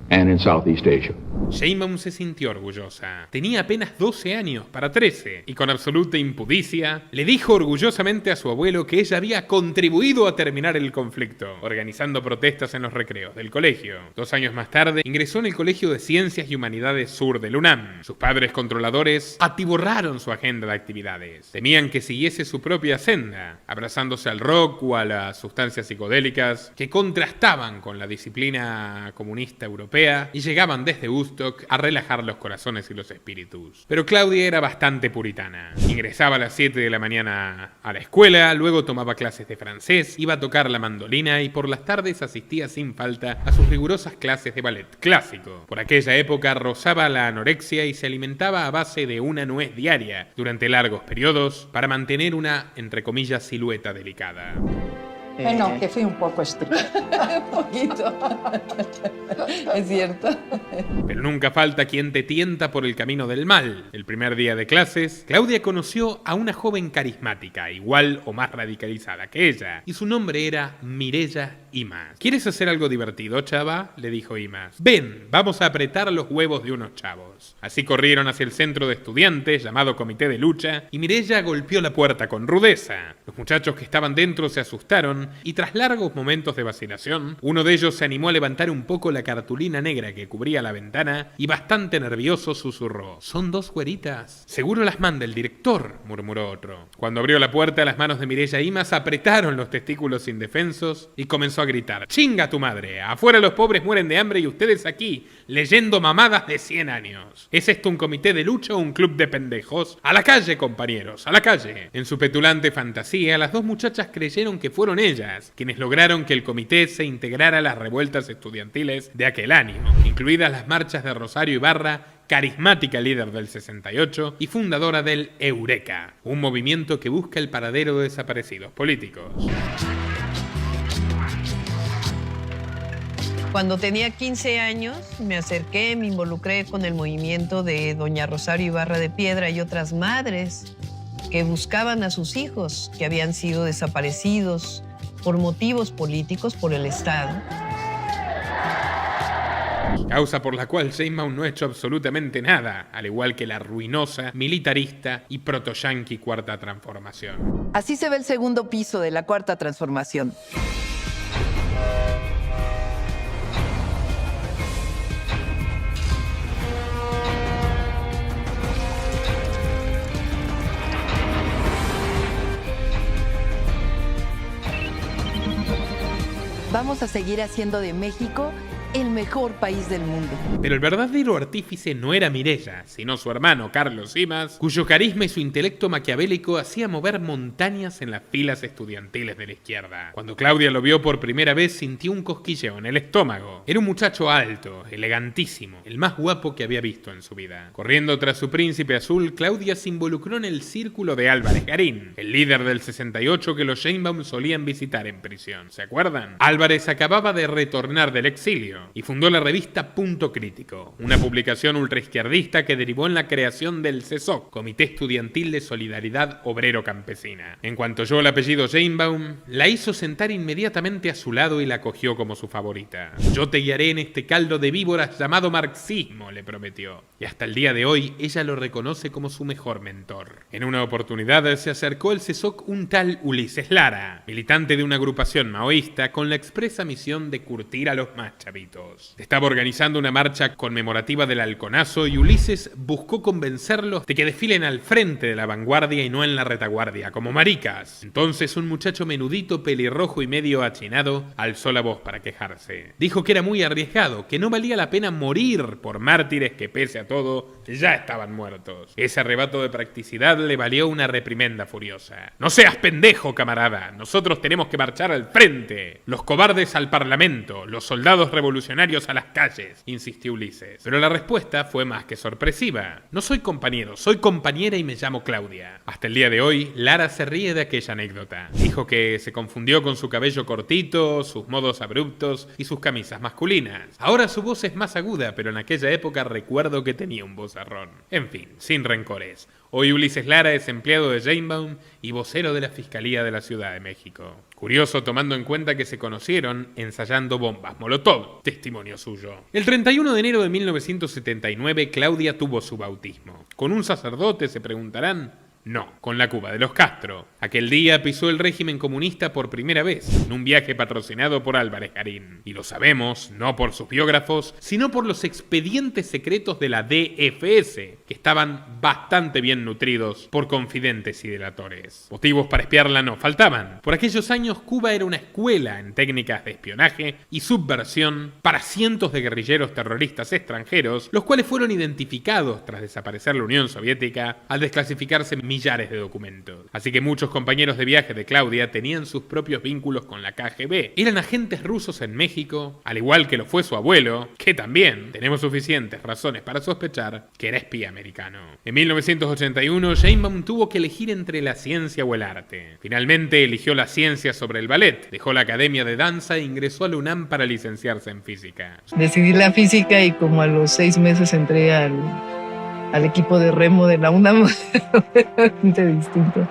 and in Southeast Asia. Sheinbaum se sintió orgullosa. Tenía apenas 12 años para 13 y con absoluta impudicia le dijo orgullosamente a su abuelo que ella había contribuido a terminar el conflicto, organizando protestas en los recreos del colegio. 2 años más tarde ingresó en el Colegio de Ciencias y Humanidades Sur del UNAM. Sus padres controladores atiborraron su agenda de actividades. Temían que siguiese su propia senda, abrazándose al rock o a las sustancias psicodélicas que contrastaban con la disciplina comunista europea europea y llegaban desde Woodstock a relajar los corazones y los espíritus. Pero Claudia era bastante puritana. Ingresaba a las 7 de la mañana a la escuela, luego tomaba clases de francés, iba a tocar la mandolina y por las tardes asistía sin falta a sus rigurosas clases de ballet clásico. Por aquella época rozaba la anorexia y se alimentaba a base de una nuez diaria durante largos periodos para mantener una, entre comillas, silueta delicada. No, que fui un poco estricta. Un poquito. Es cierto. Pero nunca falta quien te tienta por el camino del mal. El primer día de clases, Claudia conoció a una joven carismática, igual o más radicalizada que ella, y su nombre era Mireya Imaz. ¿Quieres hacer algo divertido, chava?, le dijo Imaz. Ven, vamos a apretar los huevos de unos chavos. Así corrieron hacia el centro de estudiantes, llamado Comité de Lucha, y Mireya golpeó la puerta con rudeza. Los muchachos que estaban dentro se asustaron, y tras largos momentos de vacilación, uno de ellos se animó a levantar un poco la cartulina negra que cubría la ventana y bastante nervioso susurró: «Son dos güeritas. Seguro las manda el director», murmuró otro. Cuando abrió la puerta, las manos de Mireya Imaz apretaron los testículos indefensos y comenzó a gritar: «¡Chinga tu madre! Afuera los pobres mueren de hambre y ustedes aquí, leyendo mamadas de 100 años. ¿Es esto un comité de lucha o un club de pendejos? ¡A la calle, compañeros! ¡A la calle!». En su petulante fantasía, las dos muchachas creyeron que fueron ellas quienes lograron que el comité se integrara a las revueltas estudiantiles de aquel año, incluidas las marchas de Rosario Ibarra, carismática líder del 68 y fundadora del Eureka, un movimiento que busca el paradero de desaparecidos políticos. Cuando tenía 15 años, me acerqué, me involucré con el movimiento de doña Rosario Ibarra de Piedra y otras madres que buscaban a sus hijos que habían sido desaparecidos por motivos políticos por el Estado. Causa por la cual Sheinbaum no ha hecho absolutamente nada, al igual que la ruinosa, militarista y proto-yanqui Cuarta Transformación. Así se ve el segundo piso de la Cuarta Transformación. Vamos a seguir haciendo de México el mejor país del mundo. Pero el verdadero artífice no era Mireya, sino su hermano Carlos Imaz, cuyo carisma y su intelecto maquiavélico hacía mover montañas en las filas estudiantiles de la izquierda. Cuando Claudia lo vio por primera vez, sintió un cosquilleo en el estómago. Era un muchacho alto, elegantísimo, el más guapo que había visto en su vida. Corriendo tras su príncipe azul, Claudia se involucró en el círculo de Álvarez Garín, el líder del 68 que los Sheinbaum solían visitar en prisión. ¿Se acuerdan? Álvarez acababa de retornar del exilio y fundó la revista Punto Crítico, una publicación ultraizquierdista que derivó en la creación del CESOC, Comité Estudiantil de Solidaridad Obrero Campesina. En cuanto oyó el apellido Sheinbaum, la hizo sentar inmediatamente a su lado y la acogió como su favorita. «Yo te guiaré en este caldo de víboras llamado marxismo», le prometió. Y hasta el día de hoy, ella lo reconoce como su mejor mentor. En una oportunidad se acercó al CESOC un tal Ulises Lara, militante de una agrupación maoísta con la expresa misión de curtir a los más chavitos. Estaba organizando una marcha conmemorativa del halconazo y Ulises buscó convencerlos de que desfilen al frente de la vanguardia y no en la retaguardia, como maricas. Entonces un muchacho menudito, pelirrojo y medio achinado alzó la voz para quejarse. Dijo que era muy arriesgado, que no valía la pena morir por mártires que pese a todo ya estaban muertos. Ese arrebato de practicidad le valió una reprimenda furiosa. «No seas pendejo, camarada, nosotros tenemos que marchar al frente. Los cobardes al parlamento, los soldados revolucionarios a las calles», insistió Ulises. Pero la respuesta fue más que sorpresiva. «No soy compañero, soy compañera y me llamo Claudia». Hasta el día de hoy, Lara se ríe de aquella anécdota. Dijo que se confundió con su cabello cortito, sus modos abruptos y sus camisas masculinas. Ahora su voz es más aguda, pero en aquella época recuerdo que tenía un vozarrón. En fin, sin rencores. Hoy Ulises Lara es empleado de Sheinbaum y vocero de la Fiscalía de la Ciudad de México. Curioso tomando en cuenta que se conocieron ensayando bombas Molotov, testimonio suyo. El 31 de enero de 1979, Claudia tuvo su bautismo. ¿Con un sacerdote?, se preguntarán. No, con la Cuba de los Castro. Aquel día pisó el régimen comunista por primera vez, en un viaje patrocinado por Álvarez Garín. Y lo sabemos, no por sus biógrafos, sino por los expedientes secretos de la DFS, que estaban bastante bien nutridos por confidentes y delatores. Motivos para espiarla no faltaban. Por aquellos años, Cuba era una escuela en técnicas de espionaje y subversión para cientos de guerrilleros terroristas extranjeros, los cuales fueron identificados tras desaparecer la Unión Soviética al desclasificarse millares de documentos. Así que muchos compañeros de viaje de Claudia tenían sus propios vínculos con la KGB. Eran agentes rusos en México, al igual que lo fue su abuelo, que también tenemos suficientes razones para sospechar que era espía americano. En 1981, Sheinbaum tuvo que elegir entre la ciencia o el arte. Finalmente eligió la ciencia sobre el ballet, dejó la academia de danza e ingresó a la UNAM para licenciarse en física. Decidí la física y como a los 6 meses entré al equipo de remo de la UNAM, bastante distinto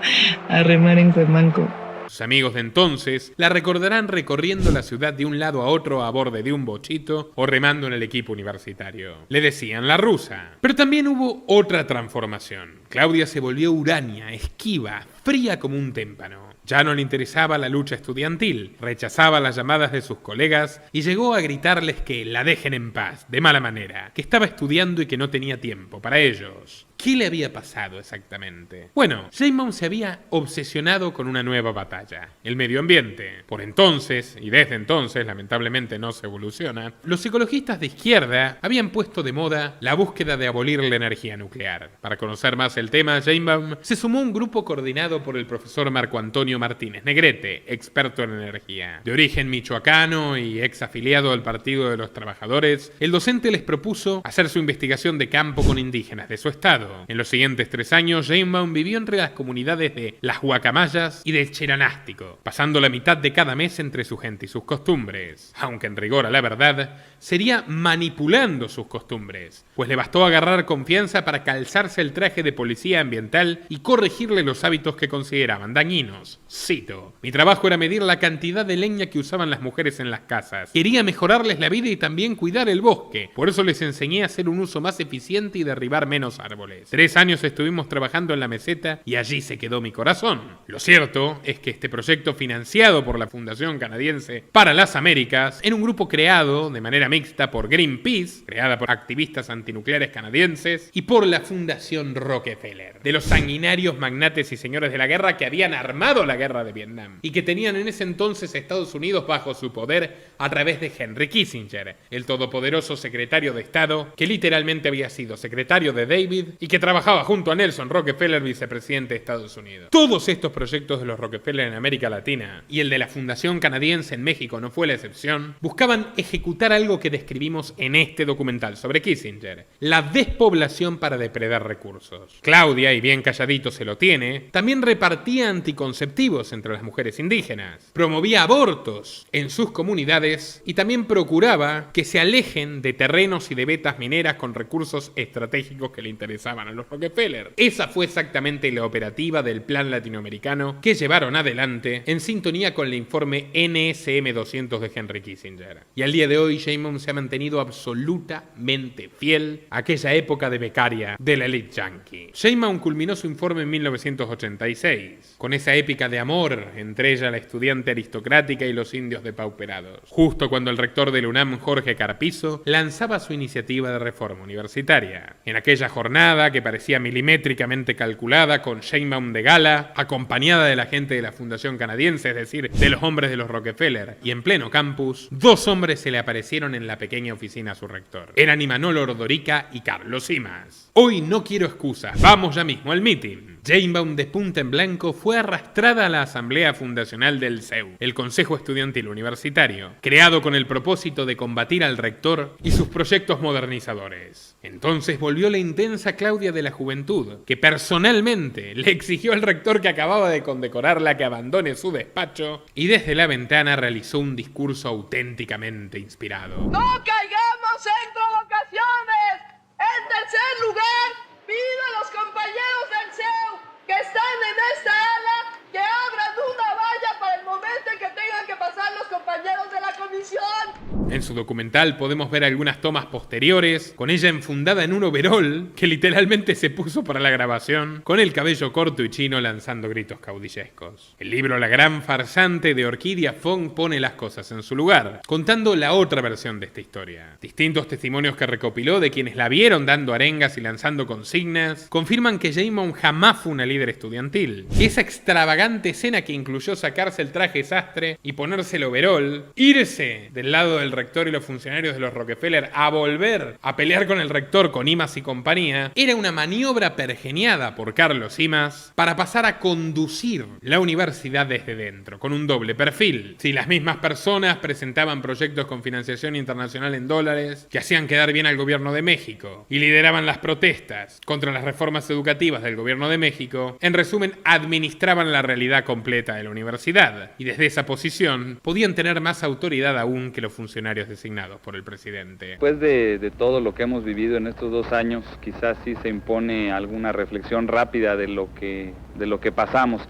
a remar en Cuemanco. Sus amigos de entonces la recordarán recorriendo la ciudad de un lado a otro a borde de un bochito o remando en el equipo universitario. Le decían la rusa. Pero también hubo otra transformación. Claudia se volvió huraña, esquiva, fría como un témpano. Ya no le interesaba la lucha estudiantil, rechazaba las llamadas de sus colegas y llegó a gritarles que la dejen en paz, de mala manera, que estaba estudiando y que no tenía tiempo para ellos. ¿Qué le había pasado exactamente? Bueno, Sheinbaum se había obsesionado con una nueva batalla, el medio ambiente. Por entonces, y desde entonces lamentablemente no se evoluciona, los ecologistas de izquierda habían puesto de moda la búsqueda de abolir la energía nuclear. Para conocer más el tema, Sheinbaum se sumó a un grupo coordinado por el profesor Marco Antonio Martínez Negrete, experto en energía. De origen michoacano y ex afiliado al Partido de los Trabajadores, el docente les propuso hacer su investigación de campo con indígenas de su estado. En los siguientes 3 años, Sheinbaum vivió entre las comunidades de Las Guacamayas y del Cheranástico, pasando la mitad de cada mes entre su gente y sus costumbres. Aunque en rigor a la verdad, sería manipulando sus costumbres, pues le bastó agarrar confianza para calzarse el traje de policía ambiental y corregirle los hábitos que consideraban dañinos. Cito: mi trabajo era medir la cantidad de leña que usaban las mujeres en las casas. Quería mejorarles la vida y también cuidar el bosque. Por eso les enseñé a hacer un uso más eficiente y derribar menos árboles. 3 años estuvimos trabajando en la meseta y allí se quedó mi corazón. Lo cierto es que este proyecto, financiado por la Fundación Canadiense para las Américas, era un grupo creado de manera mixta por Greenpeace, creada por activistas antinucleares canadienses, y por la Fundación Rockefeller, de los sanguinarios magnates y señores de la guerra que habían armado la guerra de Vietnam y que tenían en ese entonces Estados Unidos bajo su poder a través de Henry Kissinger, el todopoderoso secretario de Estado que literalmente había sido secretario de David y que trabajaba junto a Nelson Rockefeller, vicepresidente de Estados Unidos. Todos estos proyectos de los Rockefeller en América Latina, y el de la Fundación Canadiense en México no fue la excepción, buscaban ejecutar algo que describimos en este documental sobre Kissinger: la despoblación para depredar recursos. Claudia, y bien calladito se lo tiene, también repartía anticonceptivos entre las mujeres indígenas, promovía abortos en sus comunidades y también procuraba que se alejen de terrenos y de vetas mineras con recursos estratégicos que le interesaban a los Rockefeller. Esa fue exactamente la operativa del plan latinoamericano que llevaron adelante en sintonía con el informe NSM 200 de Henry Kissinger. Y al día de hoy, Sheinbaum se ha mantenido absolutamente fiel a aquella época de becaria de la elite yankee. Sheinbaum culminó su informe en 1986, con esa épica de amor entre ella, la estudiante aristocrática, y los indios depauperados, justo cuando el rector de la UNAM, Jorge Carpizo, lanzaba su iniciativa de reforma universitaria. En aquella jornada que parecía milimétricamente calculada, con Sheinbaum de gala, acompañada de la gente de la Fundación Canadiense, es decir, de los hombres de los Rockefeller, y en pleno campus, 2 hombres se le aparecieron en la pequeña oficina a su rector. Eran Imanol Ordorica y Carlos Simas. Hoy no quiero excusas, vamos ya mismo al meeting. Sheinbaum, de punta en blanco, fue arrastrada a la Asamblea Fundacional del CEU, el Consejo Estudiantil Universitario, creado con el propósito de combatir al rector y sus proyectos modernizadores. Entonces volvió la intensa Claudia de la juventud, que personalmente le exigió al rector que acababa de condecorarla que abandone su despacho, y desde la ventana realizó un discurso auténticamente inspirado. ¡No caigamos en provocaciones! En tercer lugar, pido a los compañeros del CEU que están en esta ala que abran una valla para el momento en que tengan que pasar los compañeros de la comisión. En su documental podemos ver algunas tomas posteriores, con ella enfundada en un overol que literalmente se puso para la grabación, con el cabello corto y chino lanzando gritos caudillescos. El libro La gran farsante de Orquídea Fong pone las cosas en su lugar, contando la otra versión de esta historia. Distintos testimonios que recopiló de quienes la vieron dando arengas y lanzando consignas confirman que Jane Bauman jamás fue una líder estudiantil. Y esa extravagante escena que incluyó sacarse el traje sastre y ponerse el overol, irse del lado del rector y los funcionarios de los Rockefeller a volver a pelear con el rector, con Imas y compañía, era una maniobra pergeniada por Carlos Imas para pasar a conducir la universidad desde dentro, con un doble perfil. Si las mismas personas presentaban proyectos con financiación internacional en dólares que hacían quedar bien al gobierno de México y lideraban las protestas contra las reformas educativas del gobierno de México, en resumen, administraban la realidad completa de la universidad y desde esa posición podían tener más autoridad aún que los funcionarios designados por el presidente. Después de todo lo que hemos vivido en estos 2 años, quizás sí se impone alguna reflexión rápida de lo que pasamos.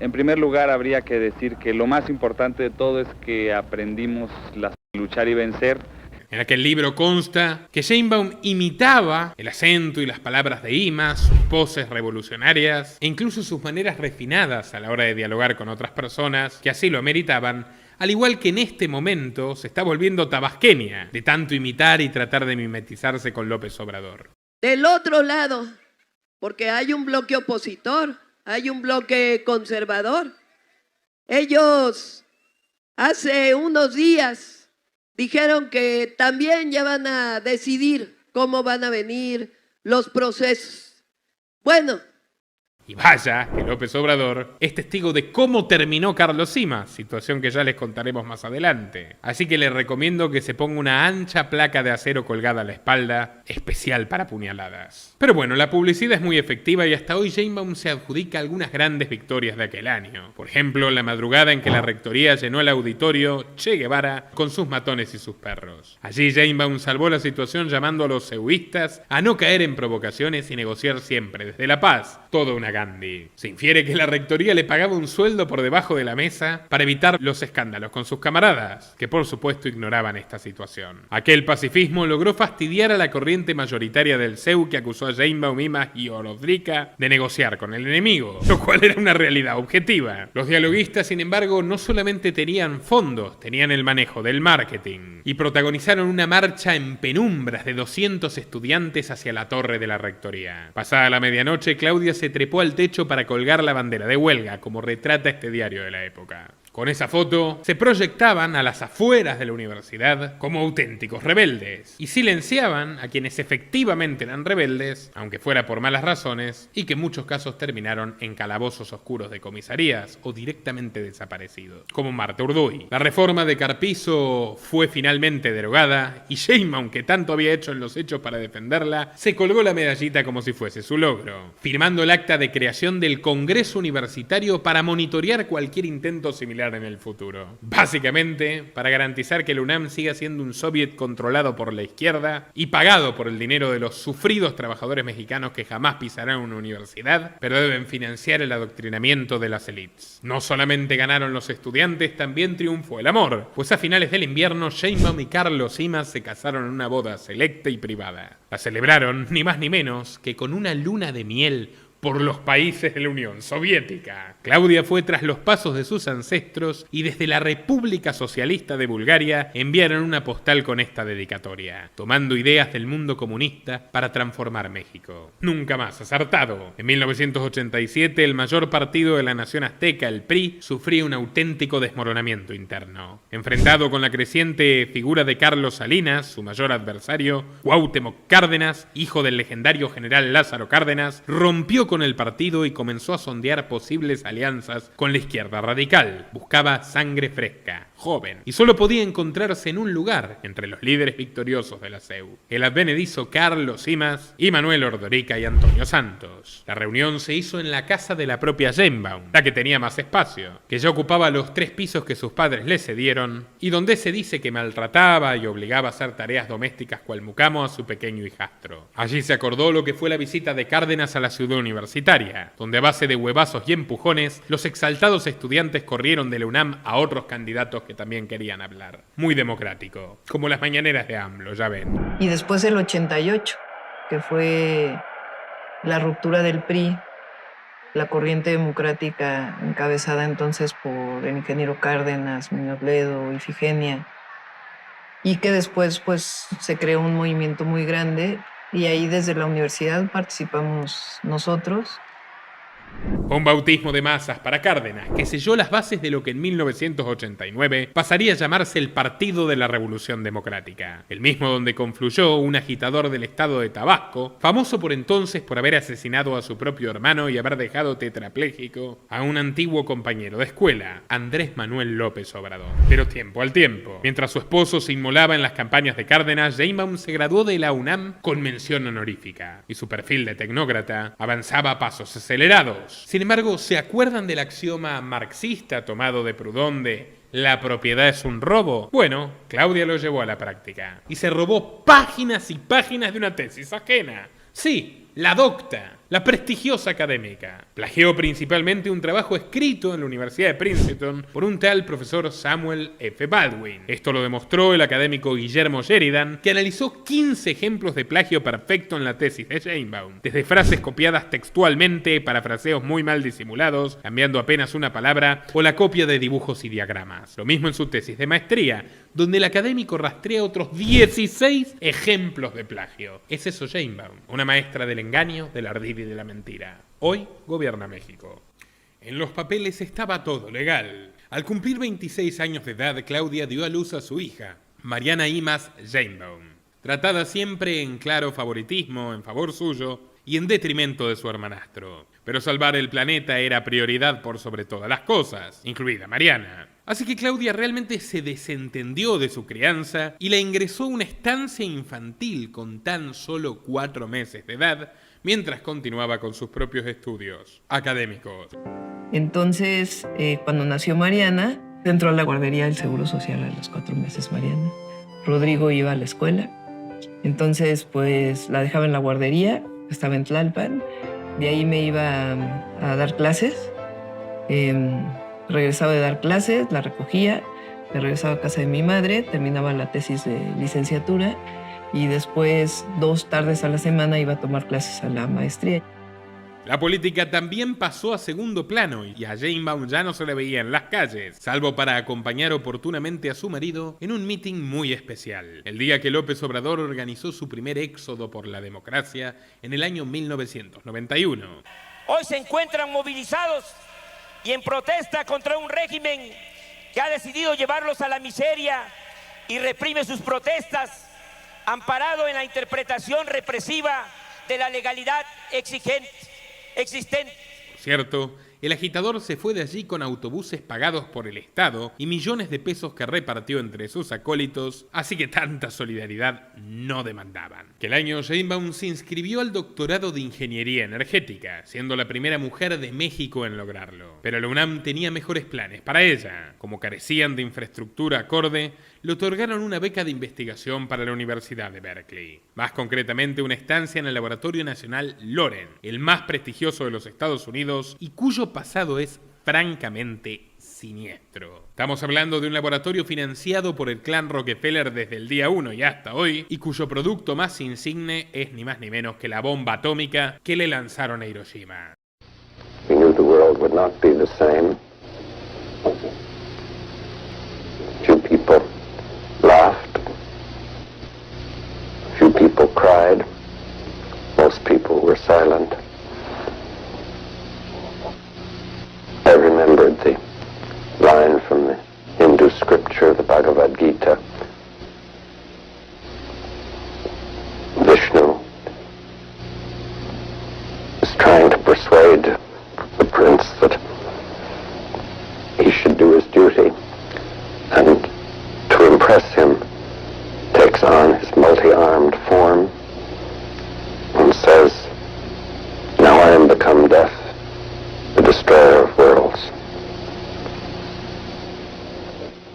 En primer lugar, habría que decir que lo más importante de todo es que aprendimos a luchar y vencer. En aquel libro consta que Jane Bauman imitaba el acento y las palabras de Imas, sus poses revolucionarias e incluso sus maneras refinadas a la hora de dialogar con otras personas que así lo ameritaban, al igual que en este momento se está volviendo tabasqueña de tanto imitar y tratar de mimetizarse con López Obrador. Del otro lado, porque hay un bloque opositor, hay un bloque conservador. Ellos hace unos días dijeron que también ya van a decidir cómo van a venir los procesos. Bueno. Y vaya que López Obrador es testigo de cómo terminó Carlos Imas, situación que ya les contaremos más adelante. Así que les recomiendo que se ponga una ancha placa de acero colgada a la espalda, especial para puñaladas. Pero bueno, la publicidad es muy efectiva y hasta hoy Jane Bauman se adjudica algunas grandes victorias de aquel año. Por ejemplo, la madrugada en que la rectoría llenó el auditorio Che Guevara con sus matones y sus perros. Allí Jane Bauman salvó la situación llamando a los ceuistas a no caer en provocaciones y negociar siempre desde la paz. Toda una Gandhi. Se infiere que la rectoría le pagaba un sueldo por debajo de la mesa para evitar los escándalos con sus camaradas, que por supuesto ignoraban esta situación. Aquel pacifismo logró fastidiar a la corriente mayoritaria del CEU que acusó a Jane Bauman, Imas y Orodrica de negociar con el enemigo, lo cual era una realidad objetiva. Los dialoguistas, sin embargo, no solamente tenían fondos, tenían el manejo del marketing y protagonizaron una marcha en penumbras de 200 estudiantes hacia la torre de la rectoría. Pasada la medianoche, Claudia se trepó al techo para colgar la bandera de huelga, como retrata este diario de la época. Con esa foto se proyectaban a las afueras de la universidad como auténticos rebeldes y silenciaban a quienes efectivamente eran rebeldes, aunque fuera por malas razones, y que en muchos casos terminaron en calabozos oscuros de comisarías o directamente desaparecidos, como Marta Urduy. La reforma de Carpizo fue finalmente derogada y Jane Bauman, que tanto había hecho en los hechos para defenderla, se colgó la medallita como si fuese su logro, firmando el acta de creación del Congreso Universitario para monitorear cualquier intento similar en el futuro. Básicamente, para garantizar que el UNAM siga siendo un soviet controlado por la izquierda y pagado por el dinero de los sufridos trabajadores mexicanos que jamás pisarán una universidad, pero deben financiar el adoctrinamiento de las élites. No solamente ganaron los estudiantes, también triunfó el amor, pues a finales del invierno Jane Bauman y Carlos Imas se casaron en una boda selecta y privada. La celebraron ni más ni menos que con una luna de miel por los países de la Unión Soviética. Claudia fue tras los pasos de sus ancestros y desde la República Socialista de Bulgaria enviaron una postal con esta dedicatoria, tomando ideas del mundo comunista para transformar México. Nunca más acertado. En 1987 el mayor partido de la nación azteca, el PRI, sufría un auténtico desmoronamiento interno. Enfrentado con la creciente figura de Carlos Salinas, su mayor adversario, Cuauhtémoc Cárdenas, hijo del legendario general Lázaro Cárdenas, rompió con el partido y comenzó a sondear posibles alianzas con la izquierda radical. Buscaba sangre fresca, joven, y solo podía encontrarse en un lugar entre los líderes victoriosos de la CEU, el advenedizo Carlos Imas y Manuel Ordorica y Antonio Santos. La reunión se hizo en la casa de la propia Jane Bauman, la que tenía más espacio, que ya ocupaba los 3 pisos que sus padres le cedieron y donde se dice que maltrataba y obligaba a hacer tareas domésticas cual mucamo a su pequeño hijastro. Allí se acordó lo que fue la visita de Cárdenas a la ciudad universitaria universitaria, donde a base de huevazos y empujones, los exaltados estudiantes corrieron de la UNAM a otros candidatos que también querían hablar. Muy democrático, como las mañaneras de AMLO, ya ven. Y después el 88, que fue la ruptura del PRI, la corriente democrática encabezada entonces por el ingeniero Cárdenas, Muñoz Ledo, Ifigenia, y que después pues se creó un movimiento muy grande y ahí desde la universidad participamos nosotros. Un bautismo de masas para Cárdenas, que selló las bases de lo que en 1989 pasaría a llamarse el Partido de la Revolución Democrática, el mismo donde confluyó un agitador del estado de Tabasco, famoso por entonces por haber asesinado a su propio hermano y haber dejado tetrapléjico a un antiguo compañero de escuela, Andrés Manuel López Obrador. Pero tiempo al tiempo, mientras su esposo se inmolaba en las campañas de Cárdenas, Sheinbaum se graduó de la UNAM con mención honorífica, y su perfil de tecnócrata avanzaba a pasos acelerados. Sin embargo, ¿se acuerdan del axioma marxista tomado de Proudhon de ¿la propiedad es un robo? Bueno, Claudia lo llevó a la práctica y se robó páginas y páginas de una tesis ajena. Sí, la docta, la prestigiosa académica. Plagió principalmente un trabajo escrito en la Universidad de Princeton por un tal profesor Samuel F. Baldwin. Esto lo demostró el académico Guillermo Sheridan, que analizó 15 ejemplos de plagio perfecto en la tesis de Sheinbaum, desde frases copiadas textualmente, parafraseos muy mal disimulados, cambiando apenas una palabra, o la copia de dibujos y diagramas. Lo mismo en su tesis de maestría, donde el académico rastrea otros 16 ejemplos de plagio. Es eso Sheinbaum, una maestra del engaño, del ardid y de la mentira. Hoy gobierna México. En los papeles estaba todo legal. Al cumplir 26 años de edad, Claudia dio a luz a su hija, Mariana Imaz Sheinbaum, tratada siempre en claro favoritismo en favor suyo y en detrimento de su hermanastro. Pero salvar el planeta era prioridad por sobre todas las cosas, incluida Mariana. Así que Claudia realmente se desentendió de su crianza y la ingresó a una estancia infantil con tan solo 4 meses de edad, mientras continuaba con sus propios estudios académicos. Entonces, cuando nació Mariana, entró a la guardería del Seguro Social a los 4 meses Mariana. Rodrigo iba a la escuela, entonces pues la dejaba en la guardería, estaba en Tlalpan, de ahí me iba a dar clases, regresaba de dar clases, la recogía, me regresaba a casa de mi madre, terminaba la tesis de licenciatura y después 2 tardes a la semana iba a tomar clases a la maestría. La política también pasó a segundo plano y a Sheinbaum ya no se le veía en las calles, salvo para acompañar oportunamente a su marido en un mitin muy especial, el día que López Obrador organizó su primer éxodo por la democracia en el año 1991. Hoy se encuentran movilizados y en protesta contra un régimen que ha decidido llevarlos a la miseria y reprime sus protestas, amparado en la interpretación represiva de la legalidad existente. Por cierto, el agitador se fue de allí con autobuses pagados por el Estado y millones de pesos que repartió entre sus acólitos, así que tanta solidaridad no demandaban. Aquel año Sheinbaum se inscribió al doctorado de Ingeniería Energética, siendo la primera mujer de México en lograrlo. Pero la UNAM tenía mejores planes para ella. Como carecían de infraestructura acorde, le otorgaron una beca de investigación para la Universidad de Berkeley. Más concretamente, una estancia en el Laboratorio Nacional Loren, el más prestigioso de los Estados Unidos y cuyo pasado es francamente siniestro. Estamos hablando de un laboratorio financiado por el clan Rockefeller desde el día 1 y hasta hoy, y cuyo producto más insigne es ni más ni menos que la bomba atómica que le lanzaron a Hiroshima. We knew the world would not be the same. Few people laughed. Few people cried. Most people were silent. I remembered the line from the Hindu scripture, the Bhagavad Gita. Vishnu is trying to persuade the prince that he should do his duty, and to impress him takes on his multi-armed form and says, "Now I am become death, the destroyer of worlds."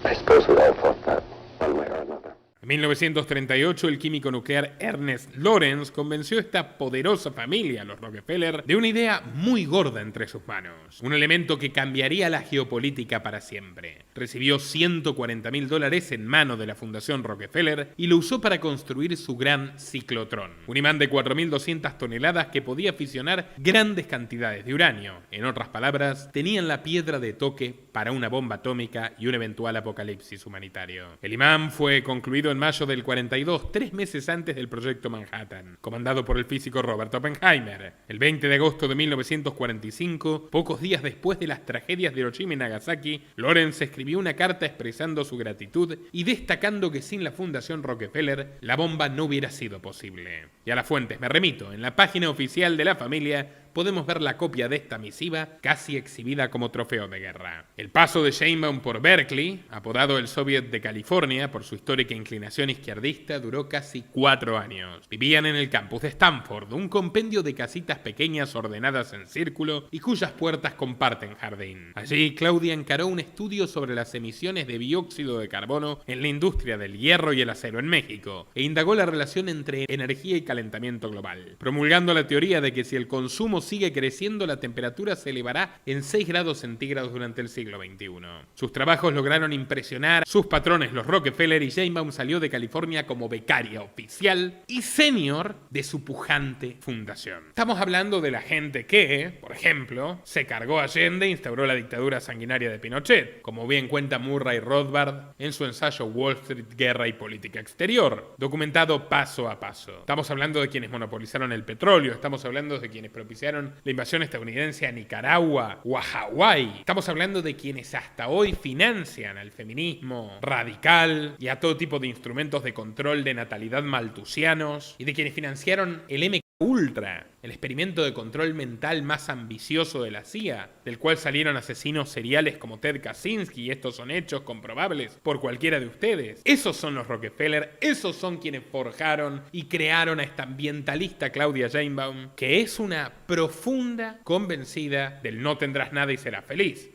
I suppose we all thought that one way or another. En 1938, el químico nuclear Ernest Lawrence convenció a esta poderosa familia, los Rockefeller, de una idea muy gorda entre sus manos. Un elemento que cambiaría la geopolítica para siempre. Recibió $140.000 en mano de la Fundación Rockefeller y lo usó para construir su gran ciclotrón. Un imán de 4.200 toneladas que podía fisionar grandes cantidades de uranio. En otras palabras, tenían la piedra de toque para una bomba atómica y un eventual apocalipsis humanitario. El imán fue concluido en mayo del 42, 3 meses antes del proyecto Manhattan, comandado por el físico Robert Oppenheimer. El 20 de agosto de 1945, pocos días después de las tragedias de Hiroshima y Nagasaki, Lawrence escribió una carta expresando su gratitud y destacando que sin la Fundación Rockefeller, la bomba no hubiera sido posible. Y a las fuentes me remito. En la página oficial de la familia podemos ver la copia de esta misiva casi exhibida como trofeo de guerra. El paso de Sheinbaum por Berkeley, apodado el Soviet de California por su histórica inclinación izquierdista, duró casi 4 años. Vivían en el campus de Stanford, un compendio de casitas pequeñas ordenadas en círculo y cuyas puertas comparten jardín. Allí, Claudia encaró un estudio sobre las emisiones de dióxido de carbono en la industria del hierro y el acero en México, e indagó la relación entre energía y calentamiento global, promulgando la teoría de que si el consumo sigue creciendo, la temperatura se elevará en 6 grados centígrados durante el siglo XXI. Sus trabajos lograron impresionar sus patrones, los Rockefeller, y Sheinbaum salió de California como becaria oficial y senior de su pujante fundación. Estamos hablando de la gente que, por ejemplo, se cargó a Allende e instauró la dictadura sanguinaria de Pinochet, como bien cuenta Murray Rothbard en su ensayo Wall Street, Guerra y Política Exterior, documentado paso a paso. Estamos hablando de quienes monopolizaron el petróleo, estamos hablando de quienes propiciaron la invasión estadounidense a Nicaragua o a Hawái. Estamos hablando de quienes hasta hoy financian al feminismo radical y a todo tipo de instrumentos de control de natalidad maltusianos, y de quienes financiaron el MK Ultra, el experimento de control mental más ambicioso de la CIA, del cual salieron asesinos seriales como Ted Kaczynski, y estos son hechos comprobables por cualquiera de ustedes. Esos son los Rockefeller, esos son quienes forjaron y crearon a esta ambientalista Claudia Sheinbaum, que es una profunda convencida del no tendrás nada y serás feliz.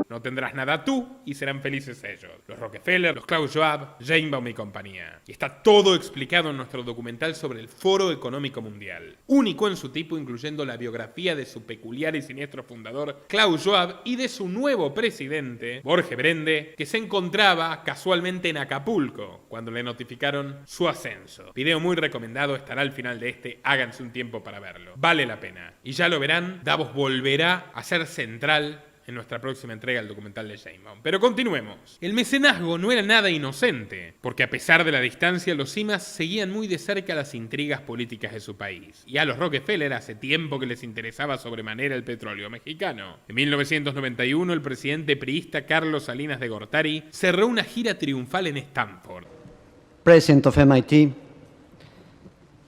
No tendrás nada tú y serán felices ellos. Los Rockefeller, los Klaus Schwab, Sheinbaum y compañía. Y está todo explicado en nuestro documental sobre el Foro Económico Mundial. Único en su tipo, incluyendo la biografía de su peculiar y siniestro fundador, Klaus Schwab, y de su nuevo presidente, Jorge Brende, que se encontraba casualmente en Acapulco cuando le notificaron su ascenso. Video muy recomendado, estará al final de este, háganse un tiempo para verlo. Vale la pena. Y ya lo verán, Davos volverá a ser central en nuestra próxima entrega del documental de Sheinbaum. Pero continuemos. El mecenazgo no era nada inocente, porque a pesar de la distancia, los Simas seguían muy de cerca las intrigas políticas de su país. Y a los Rockefeller hace tiempo que les interesaba sobremanera el petróleo mexicano. En 1991, el presidente priista Carlos Salinas de Gortari cerró una gira triunfal en Stanford. President of MIT,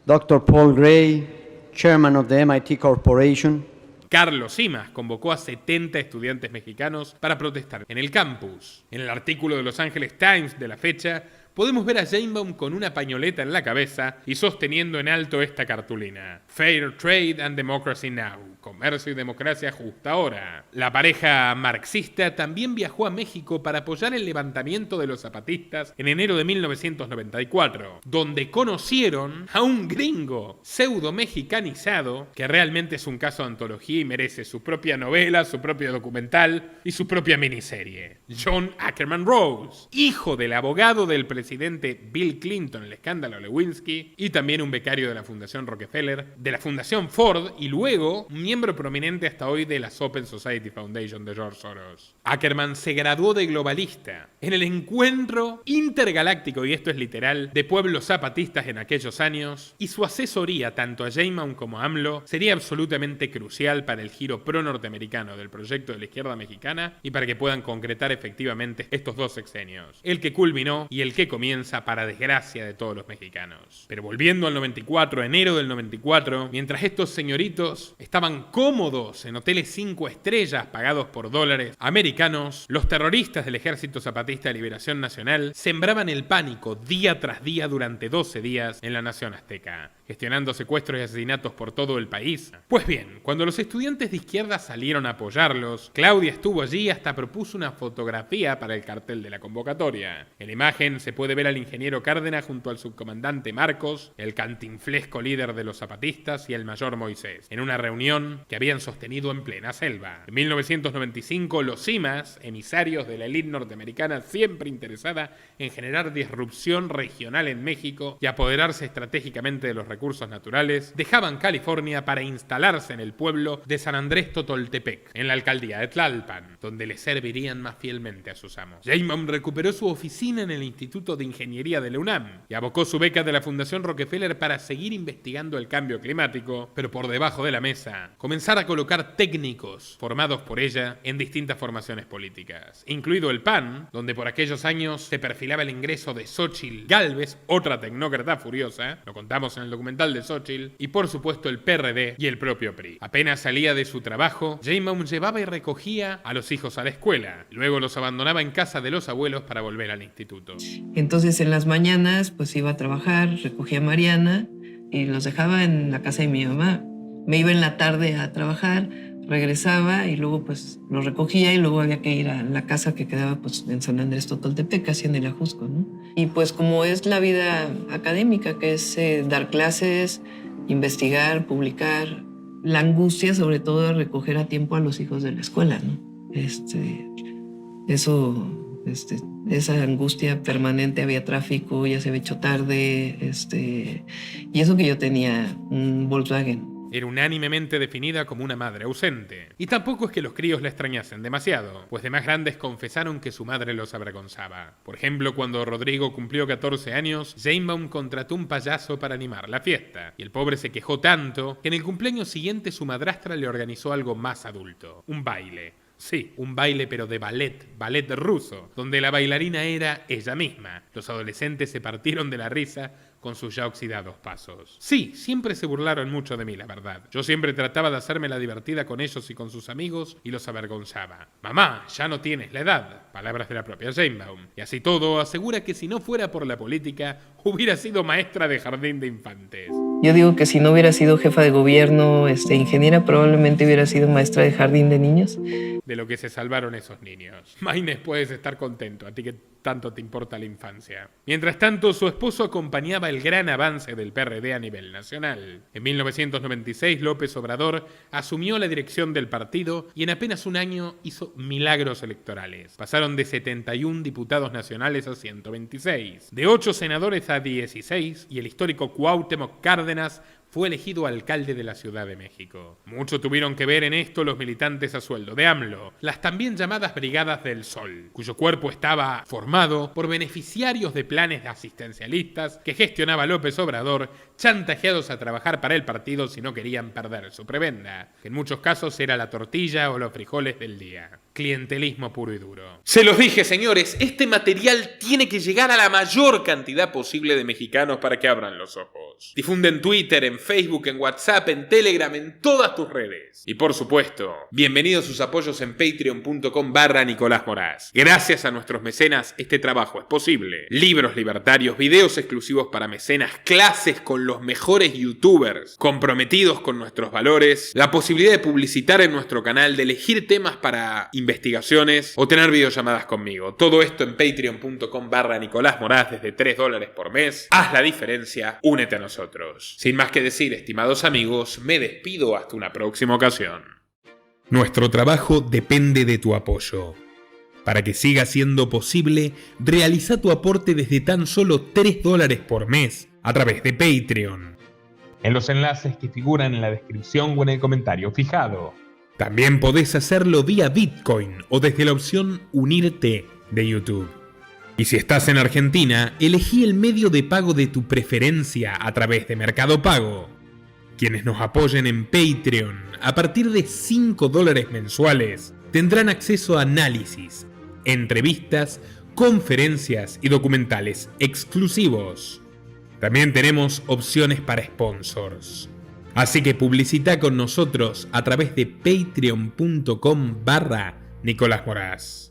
Dr. Paul Gray, Chairman of the MIT Corporation. Carlos Simas convocó a 70 estudiantes mexicanos para protestar en el campus. En el artículo de Los Angeles Times de la fecha, podemos ver a Sheinbaum con una pañoleta en la cabeza y sosteniendo en alto esta cartulina: Fair Trade and Democracy Now. Comercio y democracia justa ahora. La pareja marxista también viajó a México para apoyar el levantamiento de los zapatistas en enero de 1994, donde conocieron a un gringo pseudo mexicanizado que realmente es un caso de antología y merece su propia novela, su propio documental y su propia miniserie. John Ackerman Rose, hijo del abogado del presidente Bill Clinton en el escándalo Lewinsky, y también un becario de la Fundación Rockefeller, de la Fundación Ford, y luego miembro prominente hasta hoy de la Open Society Foundation de George Soros. Ackerman se graduó de globalista en el encuentro intergaláctico, y esto es literal, de pueblos zapatistas en aquellos años, y su asesoría tanto a Sheinbaum como a AMLO sería absolutamente crucial para el giro pro-norteamericano del proyecto de la izquierda mexicana y para que puedan concretar efectivamente estos dos sexenios, el que culminó y el que comienza para desgracia de todos los mexicanos. Pero volviendo al 94, enero del 94, mientras estos señoritos estaban cómodos en hoteles 5 estrellas pagados por dólares americanos, los terroristas del Ejército Zapatista de Liberación Nacional sembraban el pánico día tras día durante 12 días en la nación azteca, gestionando secuestros y asesinatos por todo el país. Pues bien, cuando los estudiantes de izquierda salieron a apoyarlos, Claudia estuvo allí y hasta propuso una fotografía para el cartel de la convocatoria. En la imagen se puede ver al ingeniero Cárdenas junto al subcomandante Marcos, el cantinflesco líder de los zapatistas y el mayor Moisés, en una reunión que habían sostenido en plena selva. En 1995, los CIMAS, emisarios de la élite norteamericana siempre interesada en generar disrupción regional en México y apoderarse estratégicamente de los recursos naturales, dejaban California para instalarse en el pueblo de San Andrés Totoltepec, en la alcaldía de Tlalpan, donde le servirían más fielmente a sus amos. Sheinbaum recuperó su oficina en el Instituto de Ingeniería de la UNAM y abocó su beca de la Fundación Rockefeller para seguir investigando el cambio climático, pero por debajo de la mesa, comenzar a colocar técnicos formados por ella en distintas formaciones políticas, incluido el PAN, donde por aquellos años se perfilaba el ingreso de Xóchitl Gálvez, otra tecnócrata furiosa, lo contamos en el documental de Xóchitl, y por supuesto el PRD y el propio PRI. Apenas salía de su trabajo, Sheinbaum llevaba y recogía a los hijos a la escuela, luego los abandonaba en casa de los abuelos para volver al instituto. Entonces en las mañanas pues iba a trabajar, recogía a Mariana y los dejaba en la casa de mi mamá. Me iba en la tarde a trabajar, regresaba y luego pues los recogía y luego había que ir a la casa que quedaba pues en San Andrés Totoltepec, casi en el Ajusco, ¿no? Y pues como es la vida académica, que es dar clases, investigar, publicar, la angustia sobre todo de recoger a tiempo a los hijos de la escuela, ¿no? Esa angustia permanente, había tráfico, ya se había hecho tarde, y eso que yo tenía un Volkswagen. Era unánimemente definida como una madre ausente. Y tampoco es que los críos la extrañasen demasiado, pues de más grandes confesaron que su madre los avergonzaba. Por ejemplo, cuando Rodrigo cumplió 14 años, Sheinbaum contrató un payaso para animar la fiesta, y el pobre se quejó tanto que en el cumpleaños siguiente su madrastra le organizó algo más adulto, un baile. Sí, un baile pero de ballet ruso, donde la bailarina era ella misma. Los adolescentes se partieron de la risa con sus ya oxidados pasos. Sí, siempre se burlaron mucho de mí, la verdad. Yo siempre trataba de hacerme la divertida con ellos y con sus amigos y los avergonzaba. Mamá, ya no tienes la edad, palabras de la propia Sheinbaum. Y así todo, asegura que si no fuera por la política, hubiera sido maestra de jardín de infantes. Yo digo que si no hubiera sido jefa de gobierno, ingeniera, probablemente hubiera sido maestra de jardín de niños. De lo que se salvaron esos niños. Maines, puedes estar contento, a ti que tanto te importa la infancia. Mientras tanto, su esposo acompañaba el gran avance del PRD a nivel nacional. En 1996, López Obrador asumió la dirección del partido y en apenas un año hizo milagros electorales. Pasaron de 71 diputados nacionales a 126, de 8 senadores a 16 y el histórico Cuauhtémoc Cárdenas fue elegido alcalde de la Ciudad de México. Mucho tuvieron que ver en esto los militantes a sueldo de AMLO, las también llamadas Brigadas del Sol, cuyo cuerpo estaba formado por beneficiarios de planes asistencialistas que gestionaba López Obrador, chantajeados a trabajar para el partido si no querían perder su prebenda, que en muchos casos era la tortilla o los frijoles del día. Clientelismo puro y duro. Se los dije, señores, este material tiene que llegar a la mayor cantidad posible de mexicanos para que abran los ojos. Difunde en Twitter, en Facebook, en WhatsApp, en Telegram, en todas tus redes. Y por supuesto, bienvenidos sus apoyos en patreon.com/Nicolás Moraz. Gracias a nuestros mecenas, este trabajo es posible. Libros libertarios, videos exclusivos para mecenas, clases con los mejores youtubers, comprometidos con nuestros valores, la posibilidad de publicitar en nuestro canal, de elegir temas para investigaciones o tener videollamadas conmigo. Todo esto en patreon.com/Nicolás Moraz desde $3 por mes. Haz la diferencia, únete a nosotros. Sin más que decir, estimados amigos, me despido hasta una próxima ocasión. Nuestro trabajo depende de tu apoyo. Para que siga siendo posible, realiza tu aporte desde tan solo $3 por mes a través de Patreon, en los enlaces que figuran en la descripción o en el comentario fijado. También podés hacerlo vía Bitcoin o desde la opción Unirte de YouTube. Y si estás en Argentina, elegí el medio de pago de tu preferencia a través de Mercado Pago. Quienes nos apoyen en Patreon a partir de $5 mensuales tendrán acceso a análisis, entrevistas, conferencias y documentales exclusivos. También tenemos opciones para sponsors. Así que publicita con nosotros a través de patreon.com/Nicolás Moraz.